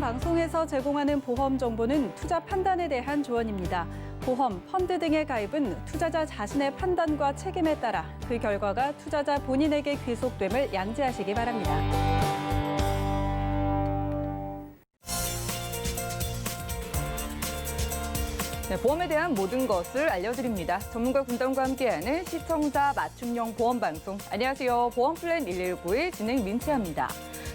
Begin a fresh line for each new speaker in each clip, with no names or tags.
방송에서 제공하는 보험 정보는 투자 판단에 대한 조언입니다. 보험, 펀드 등의 가입은 투자자 자신의 판단과 책임에 따라 그 결과가 투자자 본인에게 귀속됨을 양지하시기 바랍니다.
네, 보험에 대한 모든 것을 알려드립니다. 전문가 군단과 함께하는 시청자 맞춤형 보험 방송. 안녕하세요. 보험플랜 119의 진행 민채합니다.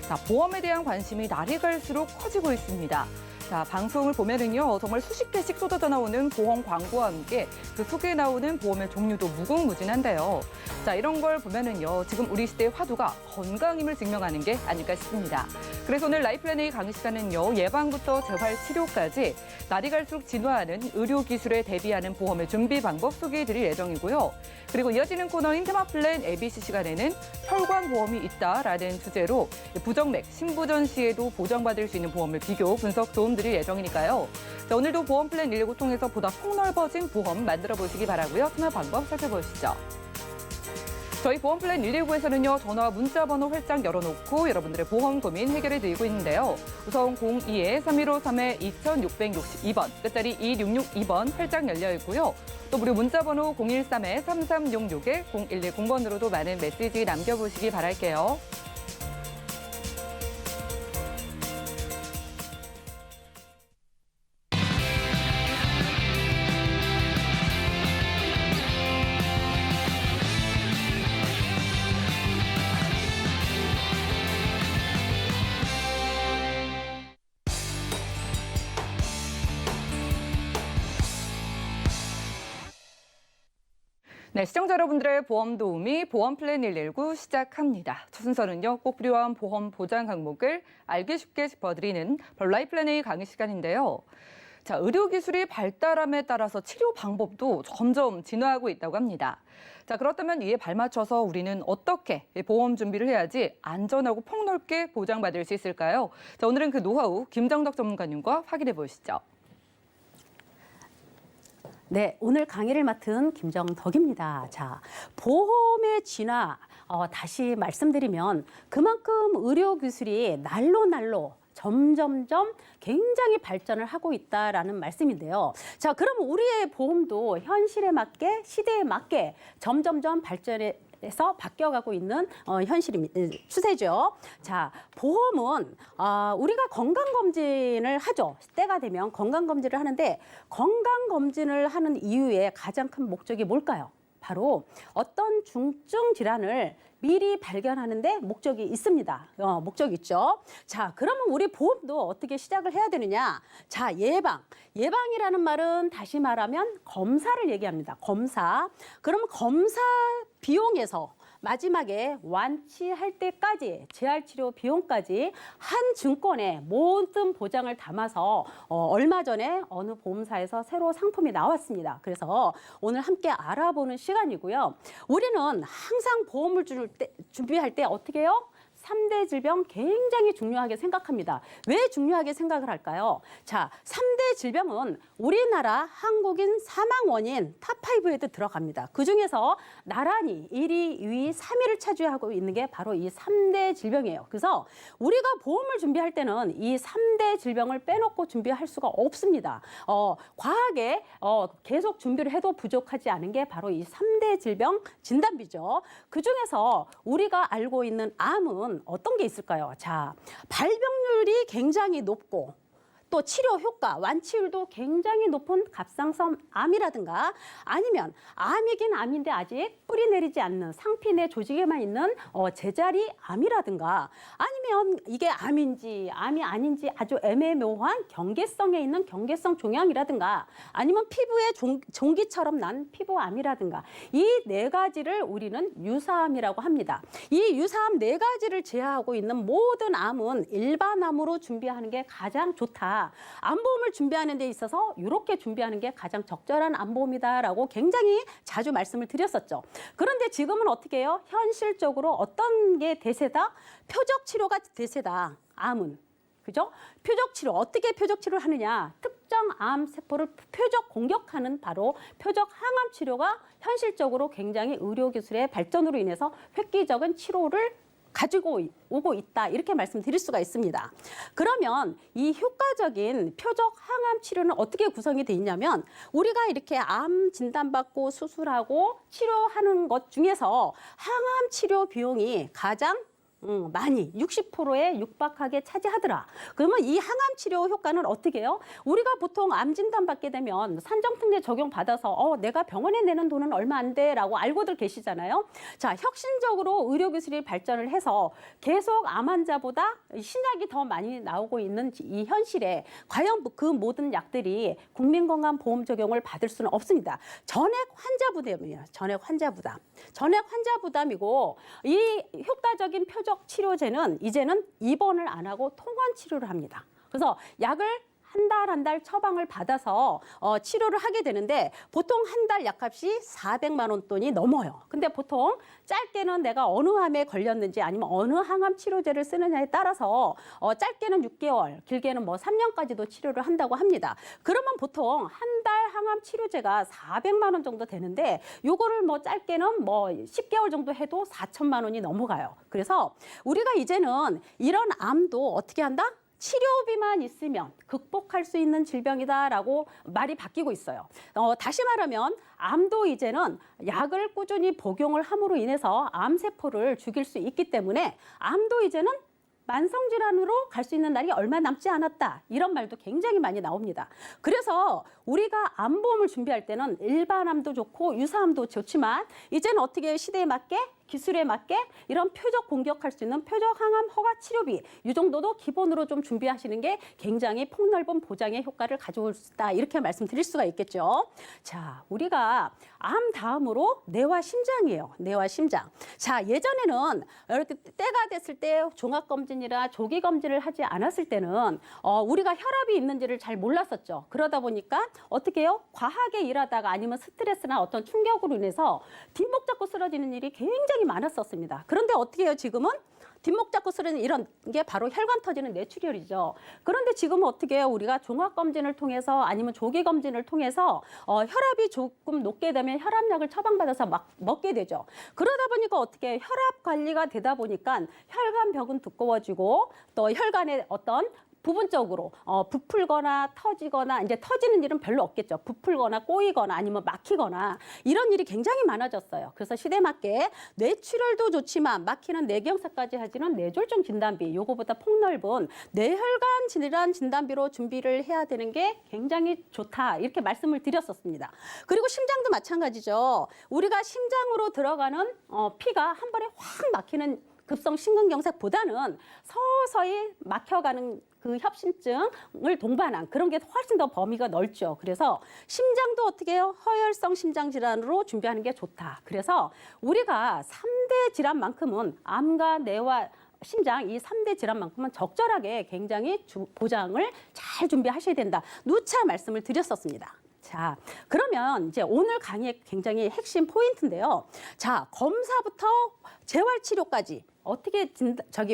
자, 보험에 대한 관심이 날이 갈수록 커지고 있습니다. 자, 방송을 보면은요, 정말 수십 개씩 쏟아져 나오는 보험 광고와 함께 그 속에 나오는 보험의 종류도 무궁무진한데요. 자, 이런 걸 보면은요, 지금 우리 시대의 화두가 건강임을 증명하는 게 아닐까 싶습니다. 그래서 오늘 라이플랜 A 강의 시간은요, 예방부터 재활 치료까지 날이 갈수록 진화하는 의료 기술에 대비하는 보험의 준비 방법 소개해드릴 예정이고요. 그리고 이어지는 코너인 테마플랜 ABC 시간에는 혈관 보험이 있다라는 주제로 부정맥, 신부전 시에도 보장받을 수 있는 보험을 비교, 분석 도움드릴 예정이니까요. 자, 오늘도 보험플랜 119 통해서 보다 폭넓어진 보험 만들어 보시기 바라고요. 참여 방법 살펴보시죠. 저희 보험플랜 119에서는요, 전화와 문자 번호 활짝 열어놓고 여러분들의 보험 고민 해결해 드리고 있는데요. 우선 02-3153-2662번, 끝자리 2662번 활짝 열려 있고요. 또 무료 문자 번호 013-3366-0110번으로도 많은 메시지 남겨보시기 바랄게요. 네, 시청자 여러분들의 보험 도우미 보험플랜 119 시작합니다. 첫 순서는요, 꼭 필요한 보험 보장 항목을 알기 쉽게 짚어드리는 라이플랜 A 강의 시간인데요. 자, 의료기술이 발달함에 따라서 치료 방법도 점점 진화하고 있다고 합니다. 자, 그렇다면 이에 발맞춰서 우리는 어떻게 보험 준비를 해야지 안전하고 폭넓게 보장받을 수 있을까요? 자, 오늘은 그 노하우 김정덕 전문가님과 확인해 보시죠.
네, 오늘 강의를 맡은 김정덕입니다. 자, 보험의 진화, 다시 말씀드리면 그만큼 의료기술이 날로 점점점 굉장히 발전을 하고 있다라는 말씀인데요. 자, 그럼 우리의 보험도 현실에 맞게, 시대에 맞게 점점점 발전해서 바뀌어가고 있는 추세죠. 자, 보험은 우리가 건강검진을 하죠. 때가 되면 건강검진을 하는데 건강검진을 하는 이유의 가장 큰 목적이 뭘까요? 바로 어떤 중증 질환을 미리 발견하는데 목적이 있습니다. 목적이 있죠. 자, 그러면 우리 보험도 어떻게 시작을 해야 되느냐? 자, 예방이라는 말은 다시 말하면 검사를 얘기합니다. 검사. 그럼 검사 비용에서 마지막에 완치할 때까지 재활치료 비용까지 한 증권에 모든 보장을 담아서 얼마 전에 어느 보험사에서 새로 상품이 나왔습니다. 그래서 오늘 함께 알아보는 시간이고요. 우리는 항상 보험을 준비할 때 어떻게 해요? 3대 질병 굉장히 중요하게 생각합니다. 왜 중요하게 생각을 할까요? 자, 3대 질병은 우리나라 한국인 사망 원인 탑5에도 들어갑니다. 그중에서 나란히 1위, 2위, 3위를 차지하고 있는 게 바로 이 3대 질병이에요. 그래서 우리가 보험을 준비할 때는 이 3대 질병을 빼놓고 준비할 수가 없습니다. 과하게 계속 준비를 해도 부족하지 않은 게 바로 이 3대 질병 진단비죠. 그중에서 우리가 알고 있는 암은 어떤 게 있을까요? 자, 발병률이 굉장히 높고 또 치료 효과, 완치율도 굉장히 높은 갑상선 암이라든가 아니면 암이긴 암인데 아직 뿌리 내리지 않는 상피 내 조직에만 있는 제자리 암이라든가 아니면 이게 암인지 암이 아닌지 아주 애매모호한 경계성에 있는 경계성 종양이라든가 아니면 피부에 종기처럼 난 피부암이라든가 이 네 가지를 우리는 유사암이라고 합니다. 이 유사암 네 가지를 제하고 있는 모든 암은 일반암으로 준비하는 게 가장 좋다. 암보험을 준비하는 데 있어서 이렇게 준비하는 게 가장 적절한 암보험이다라고 굉장히 자주 말씀을 드렸었죠. 그런데 지금은 어떻게 해요? 현실적으로 어떤 게 대세다? 표적 치료가 대세다. 암은. 그죠? 표적 치료. 어떻게 표적 치료를 하느냐? 특정 암 세포를 표적 공격하는 바로 표적 항암 치료가 현실적으로 굉장히 의료기술의 발전으로 인해서 획기적인 치료를 가지고 오고 있다 이렇게 말씀드릴 수가 있습니다. 그러면 이 효과적인 표적 항암 치료는 어떻게 구성이 돼 있냐면 우리가 이렇게 암 진단받고 수술하고 치료하는 것 중에서 항암 치료 비용이 가장 많이 60%에 육박하게 차지하더라. 그러면 이 항암 치료 효과는 어떻게 해요? 우리가 보통 암 진단 받게 되면 산정특례 적용 받아서 내가 병원에 내는 돈은 얼마 안 돼라고 알고들 계시잖아요. 자, 혁신적으로 의료 기술이 발전을 해서 계속 암 환자보다 신약이 더 많이 나오고 있는 이 현실에 과연 그 모든 약들이 국민건강보험 적용을 받을 수는 없습니다. 전액 환자 부담이에요. 전액 환자 부담. 전액 환자 부담이고 이 효과적인 표적 치료제는 이제는 입원을 안 하고 통원 치료를 합니다. 그래서 약을 한 달 처방을 받아서 치료를 하게 되는데 보통 한 달 약값이 400만 원 돈이 넘어요. 근데 보통 짧게는 내가 어느 암에 걸렸는지 아니면 어느 항암 치료제를 쓰느냐에 따라서 짧게는 6개월, 길게는 뭐 3년까지도 치료를 한다고 합니다. 그러면 보통 한 달 항암 치료제가 400만 원 정도 되는데 요거를 뭐 짧게는 뭐 10개월 정도 해도 4천만 원이 넘어가요. 그래서 우리가 이제는 이런 암도 어떻게 한다? 치료비만 있으면 극복할 수 있는 질병이다라고 말이 바뀌고 있어요. 다시 말하면 암도 이제는 약을 꾸준히 복용을 함으로 인해서 암세포를 죽일 수 있기 때문에 암도 이제는 만성질환으로 갈 수 있는 날이 얼마 남지 않았다. 이런 말도 굉장히 많이 나옵니다. 그래서 우리가 암보험을 준비할 때는 일반암도 좋고 유사암도 좋지만 이제는 어떻게 시대에 맞게 기술에 맞게 이런 표적 공격할 수 있는 표적 항암 허가 치료비 이 정도도 기본으로 좀 준비하시는 게 굉장히 폭넓은 보장의 효과를 가져올 수 있다. 이렇게 말씀드릴 수가 있겠죠. 자, 우리가 암 다음으로 뇌와 심장이에요. 뇌와 심장. 자, 예전에는 이렇게 때가 됐을 때 종합검진이나 조기검진을 하지 않았을 때는 우리가 혈압이 있는지를 잘 몰랐었죠. 그러다 보니까 어떻게 해요? 과하게 일하다가 아니면 스트레스나 어떤 충격으로 인해서 뒷목 잡고 쓰러지는 일이 굉장히 많았었습니다. 그런데 어떻게 해요? 지금은 뒷목 잡고 쓰러지는 이런 게 바로 혈관 터지는 뇌출혈이죠. 그런데 지금은 어떻게 해요? 우리가 종합검진을 통해서 아니면 조기검진을 통해서 혈압이 조금 높게 되면 혈압약을 처방받아서 막 먹게 되죠. 그러다 보니까 어떻게 해요? 혈압 관리가 되다 보니까 혈관벽은 두꺼워지고 또 혈관의 어떤 부분적으로 부풀거나 터지거나 이제 터지는 일은 별로 없겠죠. 부풀거나 꼬이거나 아니면 막히거나 이런 일이 굉장히 많아졌어요. 그래서 시대에 맞게 뇌출혈도 좋지만 막히는 뇌경색까지 하지는 뇌졸중 진단비 요거보다 폭넓은 뇌혈관 질환 진단비로 준비를 해야 되는 게 굉장히 좋다. 이렇게 말씀을 드렸었습니다. 그리고 심장도 마찬가지죠. 우리가 심장으로 들어가는 피가 한 번에 확 막히는 급성 심근경색보다는 서서히 막혀가는 그 협심증을 동반한 그런 게 훨씬 더 범위가 넓죠. 그래서 심장도 어떻게 해요? 허혈성 심장 질환으로 준비하는 게 좋다. 그래서 우리가 3대 질환만큼은 암과 뇌와 심장 이 3대 질환만큼은 적절하게 굉장히 보장을 잘 준비하셔야 된다. 누차 말씀을 드렸었습니다. 자, 그러면 이제 오늘 강의의 굉장히 핵심 포인트인데요. 자, 검사부터 재활치료까지 어떻게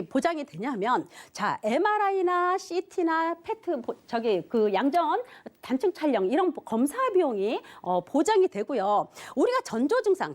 보장이 되냐면, 자, MRI나 CT나 PET, 그 양전 단층 촬영 이런 검사 비용이 보장이 되고요. 우리가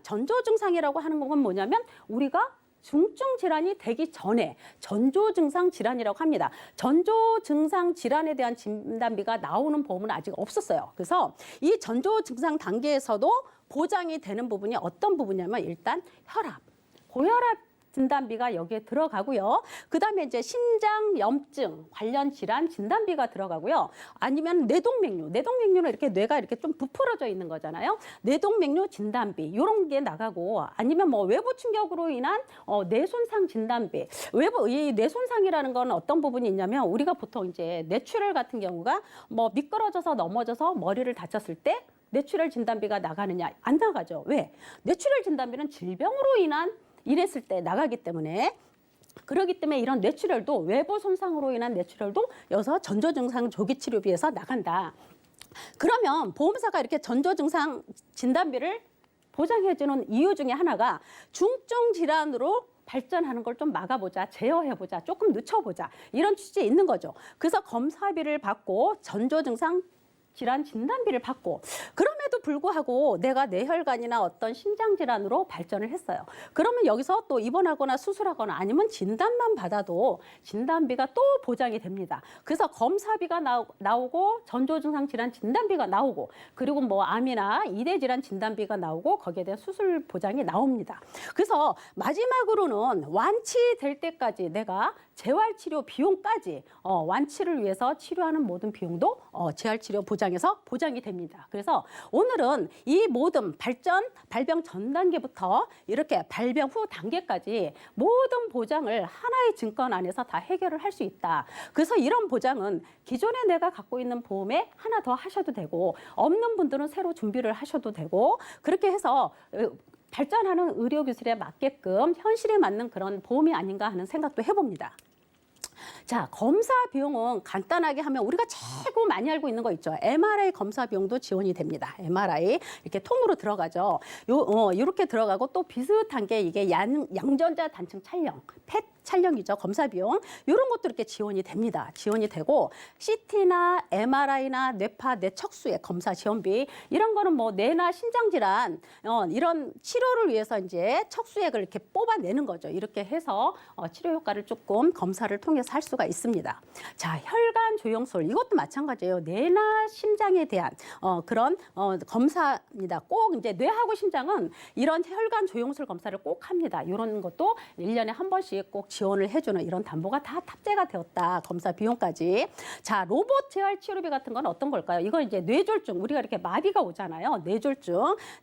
전조증상이라고 하는 건 뭐냐면 우리가 중증 질환이 되기 전에 전조증상 질환이라고 합니다. 전조증상 질환에 대한 진단비가 나오는 보험은 아직 없었어요. 그래서 이 전조증상 단계에서도 보장이 되는 부분이 어떤 부분이냐면 일단 혈압, 고혈압 진단비가 여기에 들어가고요. 그다음에 이제 심장염증 관련 질환 진단비가 들어가고요. 아니면 뇌동맥류는 이렇게 뇌가 이렇게 좀 부풀어져 있는 거잖아요. 뇌동맥류 진단비 이런 게 나가고 아니면 뭐 외부 충격으로 인한 뇌손상 진단비. 이 뇌손상이라는 건 어떤 부분이 있냐면 우리가 보통 이제 뇌출혈 같은 경우가 뭐 미끄러져서 넘어져서 머리를 다쳤을 때 뇌출혈 진단비가 나가느냐? 안 나가죠. 왜? 뇌출혈 진단비는 질병으로 인했을 때 나가기 때문에 그렇기 때문에 이런 뇌출혈도 외부 손상으로 인한 뇌출혈도 여기서 전조증상 조기치료비에서 나간다. 그러면 보험사가 이렇게 전조증상 진단비를 보장해주는 이유 중에 하나가 중증 질환으로 발전하는 걸 좀 막아보자, 제어해보자, 조금 늦춰보자 이런 취지에 있는 거죠. 그래서 검사비를 받고 전조증상 질환 진단비를 받고 그럼에도 불구하고 내가 뇌혈관이나 어떤 심장 질환으로 발전을 했어요. 그러면 여기서 또 입원하거나 수술하거나 아니면 진단만 받아도 진단비가 또 보장이 됩니다. 그래서 검사비가 나오고 전조증상 질환 진단비가 나오고 그리고 뭐 암이나 이대 질환 진단비가 나오고 거기에 대한 수술 보장이 나옵니다. 그래서 마지막으로는 완치될 때까지 내가 재활치료 비용까지 완치를 위해서 치료하는 모든 비용도 재활치료 보장에서 보장이 됩니다. 그래서 오늘은 이 모든 발병 전 단계부터 이렇게 발병 후 단계까지 모든 보장을 하나의 증권 안에서 다 해결을 할 수 있다. 그래서 이런 보장은 기존에 내가 갖고 있는 보험에 하나 더 하셔도 되고 없는 분들은 새로 준비를 하셔도 되고 그렇게 해서 발전하는 의료기술에 맞게끔 현실에 맞는 그런 보험이 아닌가 하는 생각도 해봅니다. 자, 검사 비용은 간단하게 하면 우리가 최고 많이 알고 있는 거 있죠. MRI 검사 비용도 지원이 됩니다. MRI 이렇게 통으로 들어가죠. 이렇게 들어가고 또 비슷한 게 이게 양전자 단층 촬영, 펫 촬영이죠. 검사 비용 이런 것도 이렇게 지원이 됩니다. 지원이 되고 CT나 MRI나 뇌파, 뇌척수의 검사 지원비 이런 거는 뭐 뇌나 심장 질환 이런 치료를 위해서 이제 척수액을 이렇게 뽑아내는 거죠. 이렇게 해서 치료 효과를 조금 검사를 통해서 할 수가 있습니다. 자, 혈관 조영술 이것도 마찬가지예요. 뇌나 심장에 대한 그런 검사입니다. 꼭 이제 뇌하고 심장은 이런 혈관 조영술 검사를 꼭 합니다. 이런 것도 1년에 한 번씩 꼭 지원을 해주는 이런 담보가 다 탑재가 되었다. 검사 비용까지. 자, 로봇 재활 치료비 같은 건 어떤 걸까요? 이건 이제 뇌졸중 우리가 이렇게 마비가 오잖아요.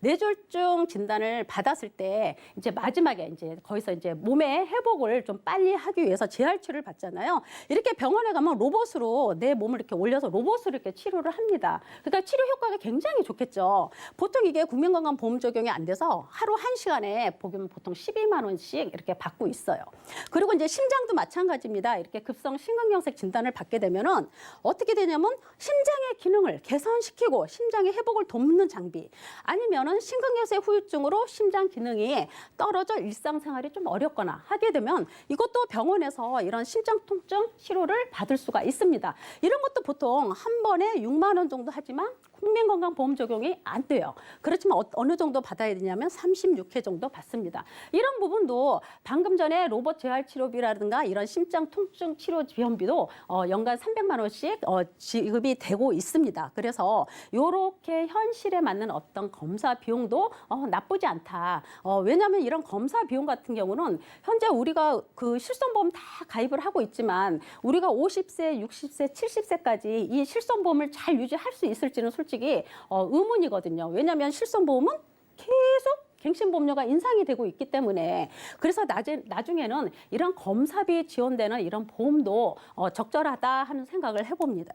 뇌졸중 진단을 받았을 때 이제 마지막에 이제 거기서 이제 몸의 회복을 좀 빨리 하기 위해서 재활 치료를 받잖아요. 이렇게 병원에 가면 로봇으로 내 몸을 이렇게 올려서 로봇으로 이렇게 치료를 합니다. 그러니까 치료 효과가 굉장히 좋겠죠. 보통 이게 국민건강보험 적용이 안 돼서 하루 1시간에 보면 보통 12만 원씩 이렇게 받고 있어요. 그리고 이제 심장도 마찬가지입니다. 이렇게 급성 심근경색 진단을 받게 되면은 어떻게 되냐면 심장의 기능을 개선시키고 심장의 회복을 돕는 장비 아니면은 심근경색 후유증으로 심장 기능이 떨어져 일상생활이 좀 어렵거나 하게 되면 이것도 병원에서 이런 심장 통증 치료를 받을 수가 있습니다. 이런 것도 보통 한 번에 6만 원 정도 하지만 국민건강보험 적용이 안 돼요. 그렇지만 어느 정도 받아야 되냐면 36회 정도 받습니다. 이런 부분도 방금 전에 로봇 재활치료비라든가 이런 심장 통증 치료 지원비도 연간 300만 원씩 지급이 되고 있습니다. 그래서 이렇게 현실에 맞는 어떤 검사 비용도 나쁘지 않다. 왜냐하면 이런 검사 비용 같은 경우는 현재 우리가 그 실손보험 다 가입을 하고 있지만 우리가 50세, 60세, 70세까지 이 실손보험을 잘 유지할 수 있을지는 솔직히 의문이거든요. 왜냐하면 실손보험은 계속 갱신보험료가 인상이 되고 있기 때문에 그래서 나중에는 이런 검사비 지원되는 이런 보험도 적절하다 하는 생각을 해봅니다.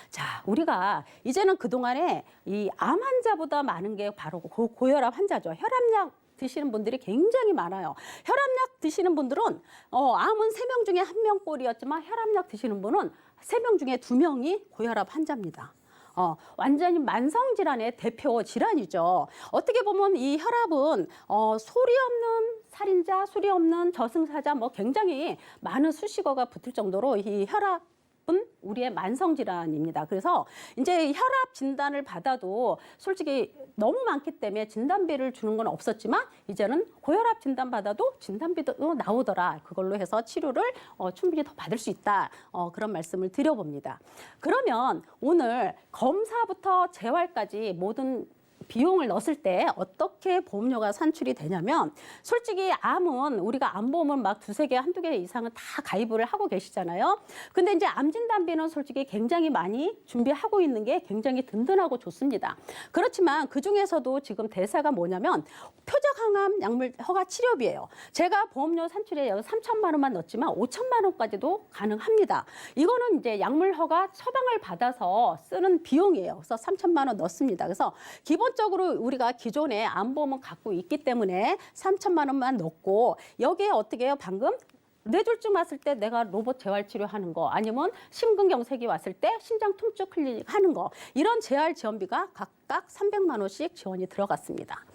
자, 우리가 이제는 그동안에 이 암 환자보다 많은 게 바로 고혈압 환자죠. 혈압약 드시는 분들이 굉장히 많아요. 혈압약 드시는 분들은 암은 3명 중에 1명꼴이었지만 혈압약 드시는 분은 3명 중에 2명이 고혈압 환자입니다. 완전히 만성질환의 대표 질환이죠. 어떻게 보면 이 혈압은 소리 없는 살인자, 소리 없는 저승사자 뭐 굉장히 많은 수식어가 붙을 정도로 이 혈압 우리의 만성질환입니다. 그래서 이제 혈압 진단을 받아도 솔직히 너무 많기 때문에 진단비를 주는 건 없었지만 이제는 고혈압 진단 받아도 진단비도 나오더라. 그걸로 해서 치료를 충분히 더 받을 수 있다. 그런 말씀을 드려봅니다. 그러면 오늘 검사부터 재활까지 모든 비용을 넣었을 때 어떻게 보험료가 산출이 되냐면 솔직히 암은 우리가 암보험은 막 2-3개, 1-2개 이상은 다 가입을 하고 계시잖아요. 근데 이제 암 진단비는 솔직히 굉장히 많이 준비하고 있는 게 굉장히 든든하고 좋습니다. 그렇지만 그중에서도 지금 대사가 뭐냐면 표적항암 약물 허가 치료비예요. 제가 보험료 산출에 3천만 원만 넣었지만 5천만 원까지도 가능합니다. 이거는 이제 약물 허가 처방을 받아서 쓰는 비용이에요. 그래서 3천만 원 넣습니다. 그래서 기본적으로 우리가 기존에 암보험을 갖고 있기 때문에 3천만 원만 넣고 여기에 어떻게 해요? 방금 뇌졸중 왔을 때 내가 로봇 재활 치료하는 거, 아니면 심근경색이 왔을 때 심장 통증 클리닉 하는 거, 이런 재활 지원비가 각각 300만 원씩 지원이 들어갔습니다.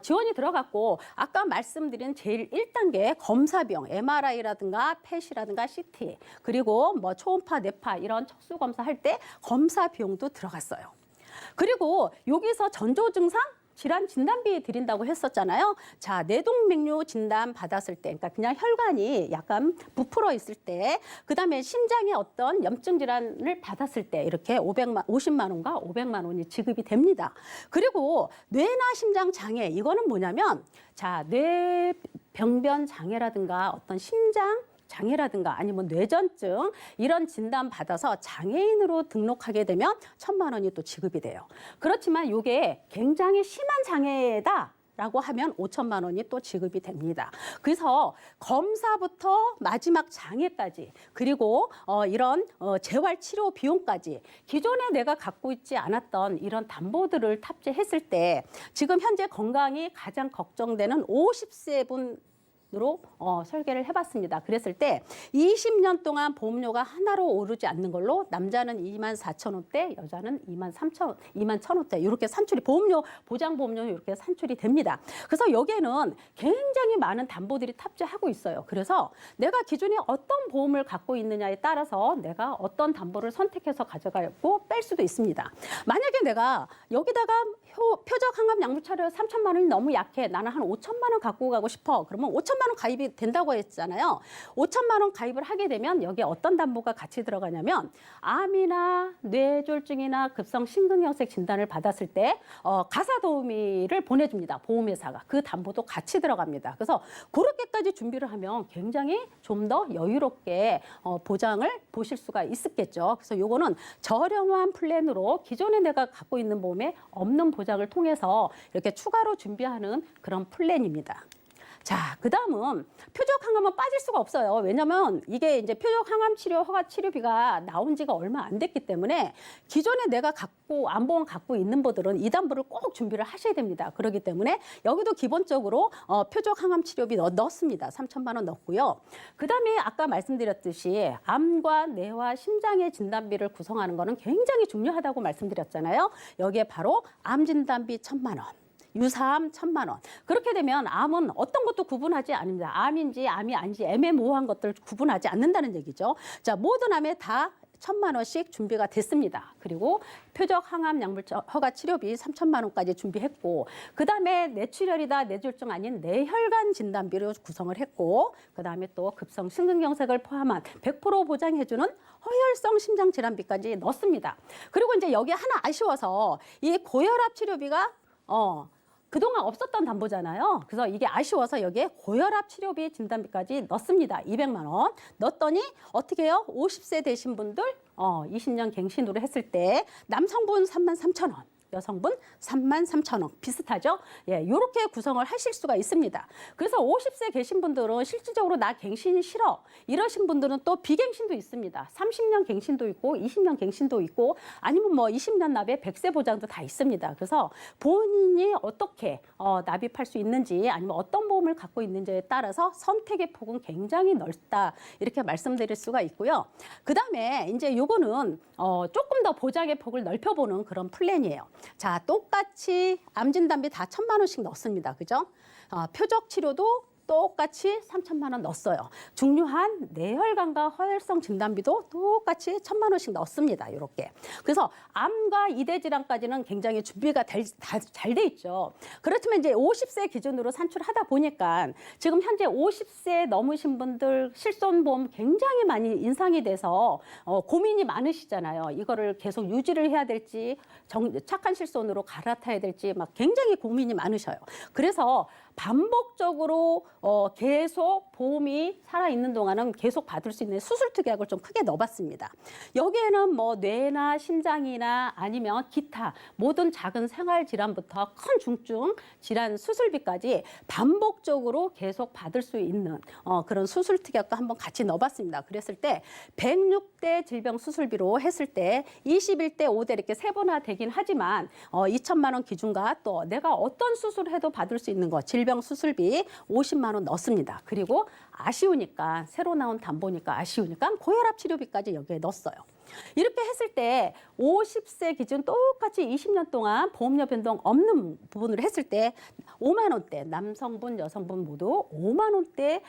지원이 들어갔고, 아까 말씀드린 제일 1단계 검사 비용, MRI라든가 펫이라든가 CT, 그리고 뭐 초음파, 뇌파 이런 척수 검사할 때 검사 비용도 들어갔어요. 그리고 여기서 전조 증상 질환 진단비 드린다고 했었잖아요. 자, 뇌동맥류 진단 받았을 때, 그러니까 그냥 혈관이 약간 부풀어 있을 때, 그다음에 심장에 어떤 염증 질환을 받았을 때 이렇게 50만 원과 500만 원이 지급이 됩니다. 그리고 뇌나 심장 장애, 이거는 뭐냐면, 자, 뇌병변 장애라든가 어떤 심장 장애라든가 아니면 뇌전증 이런 진단 받아서 장애인으로 등록하게 되면 1,000만 원이 또 지급이 돼요. 그렇지만 이게 굉장히 심한 장애다 라고 하면 5천만 원이 또 지급이 됩니다. 그래서 검사부터 마지막 장애까지, 그리고 이런 재활 치료 비용까지 기존에 내가 갖고 있지 않았던 이런 담보들을 탑재했을 때, 지금 현재 건강이 가장 걱정되는 50세 분 으로 설계를 해봤습니다. 그랬을 때 20년 동안 보험료가 하나로 오르지 않는 걸로, 남자는 24,000원대, 여자는 21,000원대 이렇게 산출이, 보험료, 보장보험료 이렇게 산출이 됩니다. 그래서 여기에는 굉장히 많은 담보들이 탑재하고 있어요. 그래서 내가 기존에 어떤 보험을 갖고 있느냐에 따라서 내가 어떤 담보를 선택해서 가져가고 뺄 수도 있습니다. 만약에 내가 여기다가 표적 항암 약물 치료 3천만 원이 너무 약해, 나는 한 5천만 원 갖고 가고 싶어, 그러면 5천만 원 가입이 된다고 했잖아요. 5천만 원 가입을 하게 되면 여기에 어떤 담보가 같이 들어가냐면, 암이나 뇌졸중이나 급성 심근경색 진단을 받았을 때 가사 도우미를 보내줍니다. 보험회사가. 그 담보도 같이 들어갑니다. 그래서 그렇게까지 준비를 하면 굉장히 좀 더 여유롭게 보장을 보실 수가 있었겠죠. 그래서 요거는 저렴한 플랜으로 기존에 내가 갖고 있는 보험에 없는 보장을 통해서 이렇게 추가로 준비하는 그런 플랜입니다. 자, 그다음은 표적 항암은 빠질 수가 없어요. 왜냐면 이게 이제 표적 항암 치료 허가 치료비가 나온 지가 얼마 안 됐기 때문에 기존에 내가 암보험 갖고 있는 분들은 이 담보를 꼭 준비를 하셔야 됩니다. 그렇기 때문에 여기도 기본적으로 표적 항암 치료비 넣습니다. 3천만 원 넣고요. 그다음에 아까 말씀드렸듯이 암과 뇌와 심장의 진단비를 구성하는 거는 굉장히 중요하다고 말씀드렸잖아요. 여기에 바로 암 진단비 1,000만 원. 유사암 1,000만 원. 그렇게 되면 암은 어떤 것도 구분하지 않습니다. 암인지 암이 아닌지 애매모호한 것들 구분하지 않는다는 얘기죠. 자, 모든 암에 다 1,000만 원씩 준비가 됐습니다. 그리고 표적 항암 약물 허가 치료비 3천만 원까지 준비했고, 그다음에 뇌출혈이다 뇌졸중 아닌 뇌혈관 진단비로 구성을 했고, 그다음에 또 급성 심근경색을 포함한 100% 보장해주는 허혈성 심장 질환비까지 넣습니다. 그리고 이제 여기 하나 아쉬워서 이 고혈압 치료비가 그동안 없었던 담보잖아요. 그래서 이게 아쉬워서 여기에 고혈압 치료비 진단비까지 넣습니다. 200만 원. 넣었더니 어떻게 해요? 50세 되신 분들 20년 갱신으로 했을 때 남성분 33,000원. 여성분 33,000원. 비슷하죠? 예, 이렇게 구성을 하실 수가 있습니다. 그래서 50세 계신 분들은 실질적으로 나 갱신이 싫어 이러신 분들은 또 비갱신도 있습니다. 30년 갱신도 있고 20년 갱신도 있고, 아니면 뭐 20년 납입 100세 보장도 다 있습니다. 그래서 본인이 어떻게 납입할 수 있는지, 아니면 어떤 보험을 갖고 있는지에 따라서 선택의 폭은 굉장히 넓다, 이렇게 말씀드릴 수가 있고요. 그다음에 이제 요거는 조금 더 보장의 폭을 넓혀보는 그런 플랜이에요. 자, 똑같이 암 진단비 다 1,000만 원씩 넣습니다. 그죠? 표적 치료도 똑같이 3천만 원 넣었어요. 중요한 뇌혈관과 허혈성 진단비도 똑같이 1,000만 원씩 넣습니다. 이렇게. 그래서 암과 이대 질환까지는 굉장히 준비가 잘 돼 있죠. 그렇지만 이제 50세 기준으로 산출하다 보니까 지금 현재 50세 넘으신 분들 실손보험 굉장히 많이 인상이 돼서 고민이 많으시잖아요. 이거를 계속 유지를 해야 될지 착한 실손으로 갈아타야 될지 막 굉장히 고민이 많으셔요. 그래서 반복적으로 계속 보험이 살아있는 동안은 계속 받을 수 있는 수술 특약을 좀 크게 넣어봤습니다. 여기에는 뭐 뇌나 심장이나 아니면 기타 모든 작은 생활 질환부터 큰 중증 질환 수술비까지 반복적으로 계속 받을 수 있는 그런 수술 특약도 한번 같이 넣어봤습니다. 그랬을 때 106대 질병 수술비로 했을 때 21대 5대 이렇게 세분화되긴 하지만 2천만 원 기준과 또 내가 어떤 수술을 해도 받을 수 있는 거 질병 수술비 50만 원 넣습니다. 그리고 아쉬우니까 새로 나온 담보니까 아쉬우니까 고혈압 치료비까지 여기에 넣었어요. 이렇게 했을 때 50세 기준 똑같이 20년 동안 보험료 변동 없는 부분으로 했을 때 5만 원대 남성분 여성분 모두 5만 원대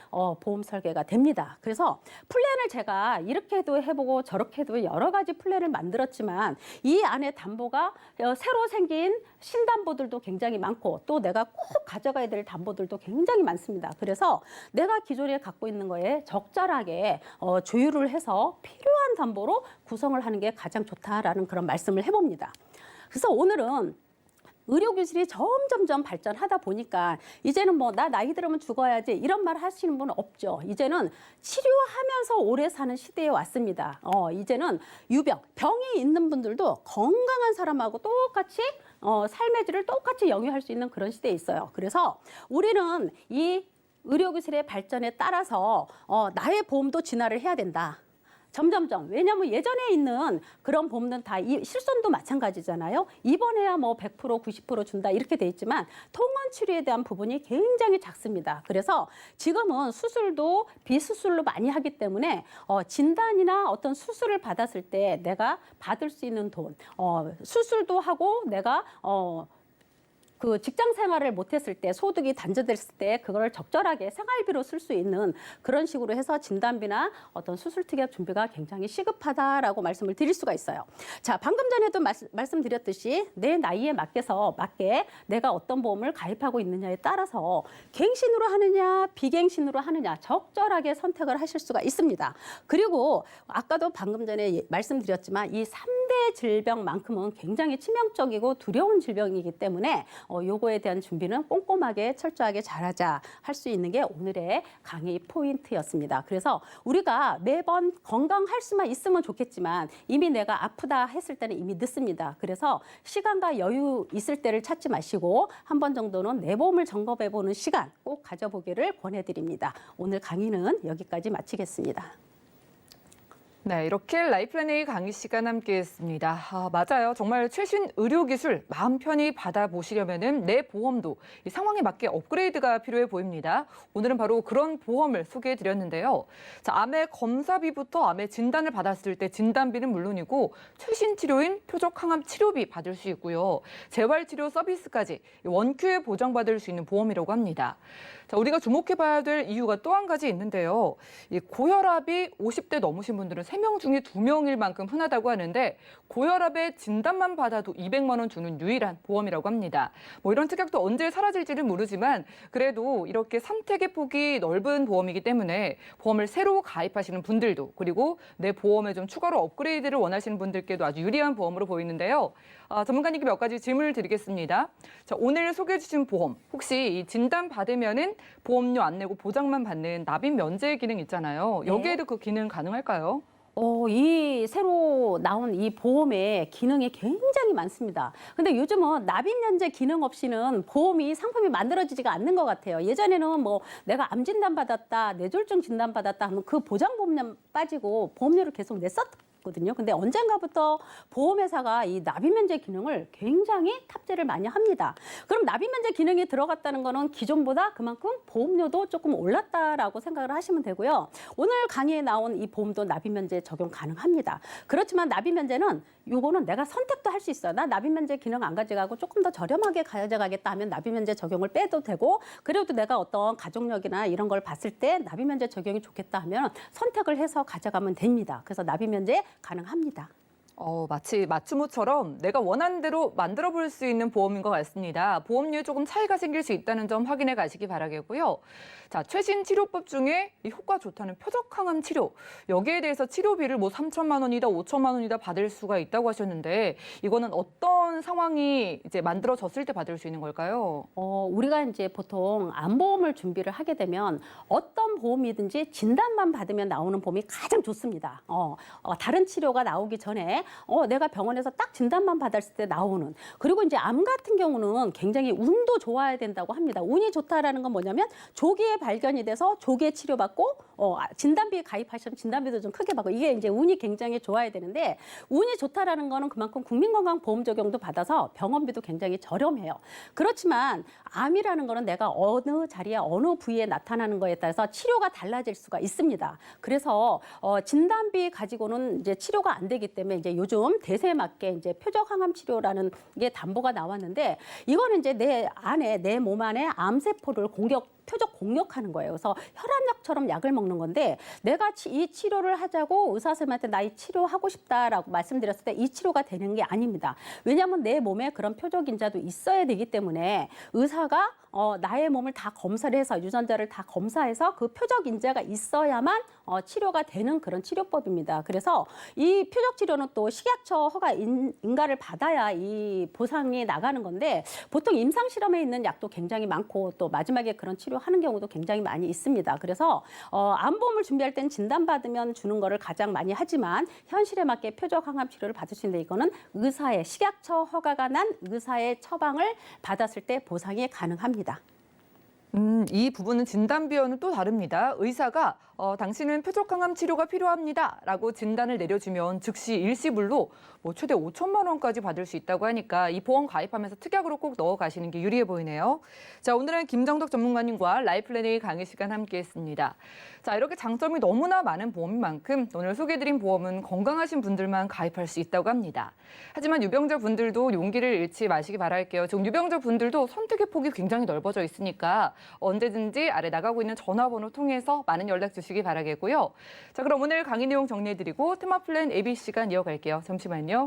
보험 설계가 됩니다. 그래서 플랜을 제가 이렇게도 해보고 저렇게도 여러 가지 플랜을 만들었지만 이 안에 담보가 새로 생긴 신담보들도 굉장히 많고 또 내가 꼭 가져가야 될 담보들도 굉장히 많습니다. 그래서 내가 기존에 갖고 있는 거에 적절하게 조율을 해서 필요한 담보로 구성을 하는 게 가장 좋다라는 그런 말씀을 해봅니다. 그래서 오늘은 의료기술이 점점점 발전하다 보니까 이제는 뭐 나 나이 들으면 죽어야지 이런 말 하시는 분은 없죠. 이제는 치료하면서 오래 사는 시대에 왔습니다. 이제는 유병, 병이 있는 분들도 건강한 사람하고 똑같이 삶의 질을 똑같이 영위할 수 있는 그런 시대에 있어요. 그래서 우리는 이 의료기술의 발전에 따라서 나의 보험도 진화를 해야 된다. 점점점. 왜냐하면 예전에 있는 그런 보험은 다 실손도 마찬가지잖아요. 입원해야 뭐 100%, 90% 준다 이렇게 돼 있지만 통원 치료에 대한 부분이 굉장히 작습니다. 그래서 지금은 수술도 비수술로 많이 하기 때문에 진단이나 어떤 수술을 받았을 때 내가 받을 수 있는 돈, 수술도 하고 내가 그 직장 생활을 못했을 때 소득이 단절됐을 때 그걸 적절하게 생활비로 쓸 수 있는 그런 식으로 해서 진단비나 어떤 수술 특약 준비가 굉장히 시급하다라고 말씀을 드릴 수가 있어요. 자, 방금 전에도 말씀드렸듯이 내 나이에 맞게 내가 어떤 보험을 가입하고 있느냐에 따라서 갱신으로 하느냐 비갱신으로 하느냐 적절하게 선택을 하실 수가 있습니다. 그리고 아까도 방금 전에 말씀드렸지만 이 3대 질병만큼은 굉장히 치명적이고 두려운 질병이기 때문에 요거에 대한 준비는 꼼꼼하게 철저하게 잘하자 할 수 있는 게 오늘의 강의 포인트였습니다. 그래서 우리가 매번 건강할 수만 있으면 좋겠지만 이미 내가 아프다 했을 때는 이미 늦습니다. 그래서 시간과 여유 있을 때를 찾지 마시고 한 번 정도는 내 몸을 점검해보는 시간 꼭 가져보기를 권해드립니다. 오늘 강의는 여기까지 마치겠습니다.
네, 이렇게 라이플랜 A 강의 시간 함께했습니다. 맞아요. 정말 최신 의료기술 마음 편히 받아보시려면은 내 보험도 이 상황에 맞게 업그레이드가 필요해 보입니다. 오늘은 바로 그런 보험을 소개해드렸는데요. 자, 암의 검사비부터 암의 진단을 받았을 때 진단비는 물론이고 최신 치료인 표적 항암 치료비 받을 수 있고요. 재활치료 서비스까지 원큐에 보장받을 수 있는 보험이라고 합니다. 자, 우리가 주목해봐야 될 이유가 또 한 가지 있는데요. 이 고혈압이 50대 넘으신 분들은 3명 중에 2명일 만큼 흔하다고 하는데 고혈압의 진단만 받아도 200만 원 주는 유일한 보험이라고 합니다. 뭐 이런 특약도 언제 사라질지는 모르지만 그래도 이렇게 선택의 폭이 넓은 보험이기 때문에 보험을 새로 가입하시는 분들도 그리고 내 보험에 좀 추가로 업그레이드를 원하시는 분들께도 아주 유리한 보험으로 보이는데요. 전문가님께 몇 가지 질문을 드리겠습니다. 자, 오늘 소개해 주신 보험 혹시 이 진단 받으면은 보험료 안 내고 보장만 받는 납입 면제 기능 있잖아요. 여기에도 그 기능 가능할까요?
이 새로 나온 이 보험의 기능이 굉장히 많습니다. 근데 요즘은 납입 면제 기능 없이는 보험이 상품이 만들어지지가 않는 것 같아요. 예전에는 뭐 내가 암 진단 받았다, 뇌졸중 진단 받았다 하면 그 보장 보험료 빠지고 보험료를 계속 냈었거든요. 근데 언젠가부터 보험회사가 이 납입 면제 기능을 굉장히 탑재를 많이 합니다. 그럼 납입 면제 기능이 들어갔다는 거는 기존보다 그만큼 보험료도 조금 올랐다라고 생각을 하시면 되고요. 오늘 강의에 나온 이 보험도 납입 면제 적용 가능합니다. 그렇지만 납입 면제는 요거는 내가 선택도 할 수 있어요. 나 납입 면제 기능 안 가져가고 조금 더 저렴하게 가져가겠다 하면 납입 면제 적용을 빼도 되고 그래도 내가 어떤 가족력이나 이런 걸 봤을 때 납입 면제 적용이 좋겠다 하면 선택을 해서 가져가면 됩니다. 그래서 납입 면제 가능합니다.
마치 맞춤옷처럼 내가 원하는 대로 만들어 볼 수 있는 보험인 것 같습니다. 보험료에 조금 차이가 생길 수 있다는 점 확인해 가시기 바라겠고요. 자, 최신 치료법 중에 이 효과 좋다는 표적 항암 치료. 여기에 대해서 치료비를 뭐 3천만 원이다, 5천만 원이다 받을 수가 있다고 하셨는데 이거는 어떤 상황이 이제 만들어졌을 때 받을 수 있는 걸까요?
우리가 이제 보통 암보험을 준비를 하게 되면 어떤 보험이든지 진단만 받으면 나오는 보험이 가장 좋습니다. 다른 치료가 나오기 전에 내가 병원에서 딱 진단만 받았을 때 나오는. 그리고 이제 암 같은 경우는 굉장히 운도 좋아야 된다고 합니다. 운이 좋다라는 건 뭐냐면 조기에 발견이 돼서 조기에 치료받고 진단비 가입하시면 진단비도 좀 크게 받고 이게 이제 운이 굉장히 좋아야 되는데 운이 좋다라는 거는 그만큼 국민건강보험 적용도 받아서 병원비도 굉장히 저렴해요. 그렇지만 암이라는 거는 내가 어느 자리에 어느 부위에 나타나는 거에 따라서 치료가 달라질 수가 있습니다. 그래서 진단비 가지고는 이제 치료가 안 되기 때문에 이제 요즘 대세에 맞게 이제 표적 항암 치료라는 게 담보가 나왔는데 이거는 이제 내 안에 내 몸 안에 암세포를 표적 공격하는 거예요. 그래서 혈압약처럼 약을 먹는 건데 내가 이 치료를 하자고 의사 선생님한테 나 이 치료하고 싶다라고 말씀드렸을 때 이 치료가 되는 게 아닙니다. 왜냐하면 내 몸에 그런 표적 인자도 있어야 되기 때문에 의사가 나의 몸을 다 검사를 해서 유전자를 다 검사해서 그 표적 인자가 있어야만 치료가 되는 그런 치료법입니다. 그래서 이 표적 치료는 또 식약처 허가 인가를 받아야 이 보상이 나가는 건데 보통 임상 실험에 있는 약도 굉장히 많고 또 마지막에 그런 치료하는 경우도 굉장히 많이 있습니다. 그래서 암보험을 준비할 땐 진단받으면 주는 거를 가장 많이 하지만 현실에 맞게 표적 항암 치료를 받을 수 있는데 이거는 의사의 식약처 허가가 난 의사의 처방을 받았을 때 보상이 가능합니다.
이 부분은 진단비와는 또 다릅니다. 의사가 당신은 표적항암 치료가 필요합니다라고 진단을 내려주면 즉시 일시불로 최대 5천만 원까지 받을 수 있다고 하니까 이 보험 가입하면서 특약으로 꼭 넣어가시는 게 유리해 보이네요. 자, 오늘은 김정덕 전문가님과 라이플랜A 강의 시간 함께했습니다. 자, 이렇게 장점이 너무나 많은 보험인 만큼 오늘 소개해드린 보험은 건강하신 분들만 가입할 수 있다고 합니다. 하지만 유병자 분들도 용기를 잃지 마시기 바랄게요. 지금 유병자 분들도 선택의 폭이 굉장히 넓어져 있으니까 언제든지 아래 나가고 있는 전화번호 통해서 많은 연락 주시기 바라겠고요. 자, 그럼 오늘 강의 내용 정리해드리고 테마플랜 AB 시간 이어갈게요. 잠시만요.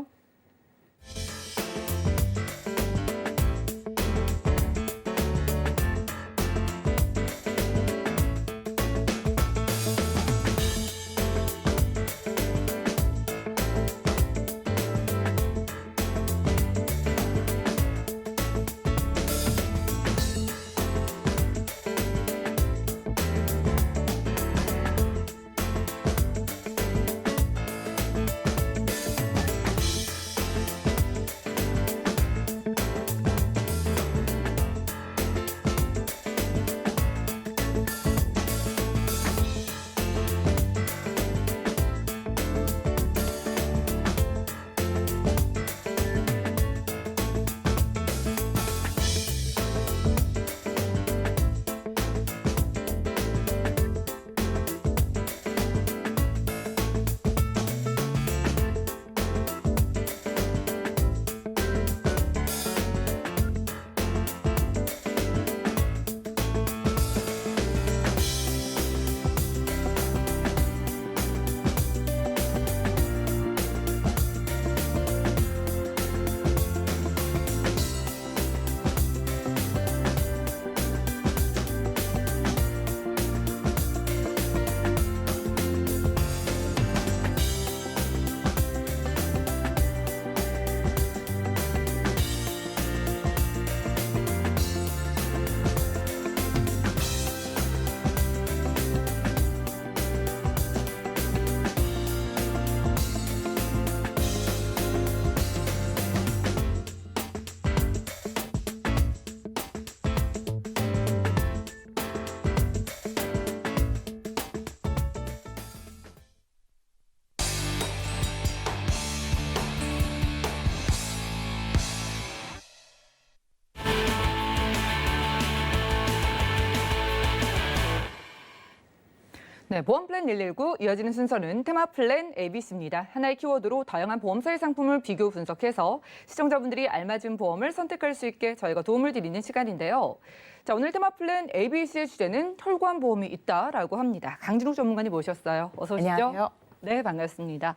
네, 보험플랜 119 이어지는 순서는 테마플랜 ABC입니다. 하나의 키워드로 다양한 보험사의 상품을 비교 분석해서 시청자분들이 알맞은 보험을 선택할 수 있게 저희가 도움을 드리는 시간인데요. 자, 오늘 테마플랜 ABC의 주제는 혈관 보험이 있다라고 합니다. 강진욱 전문가님 모셨어요. 어서 오시죠.
안녕하세요.
네, 반갑습니다.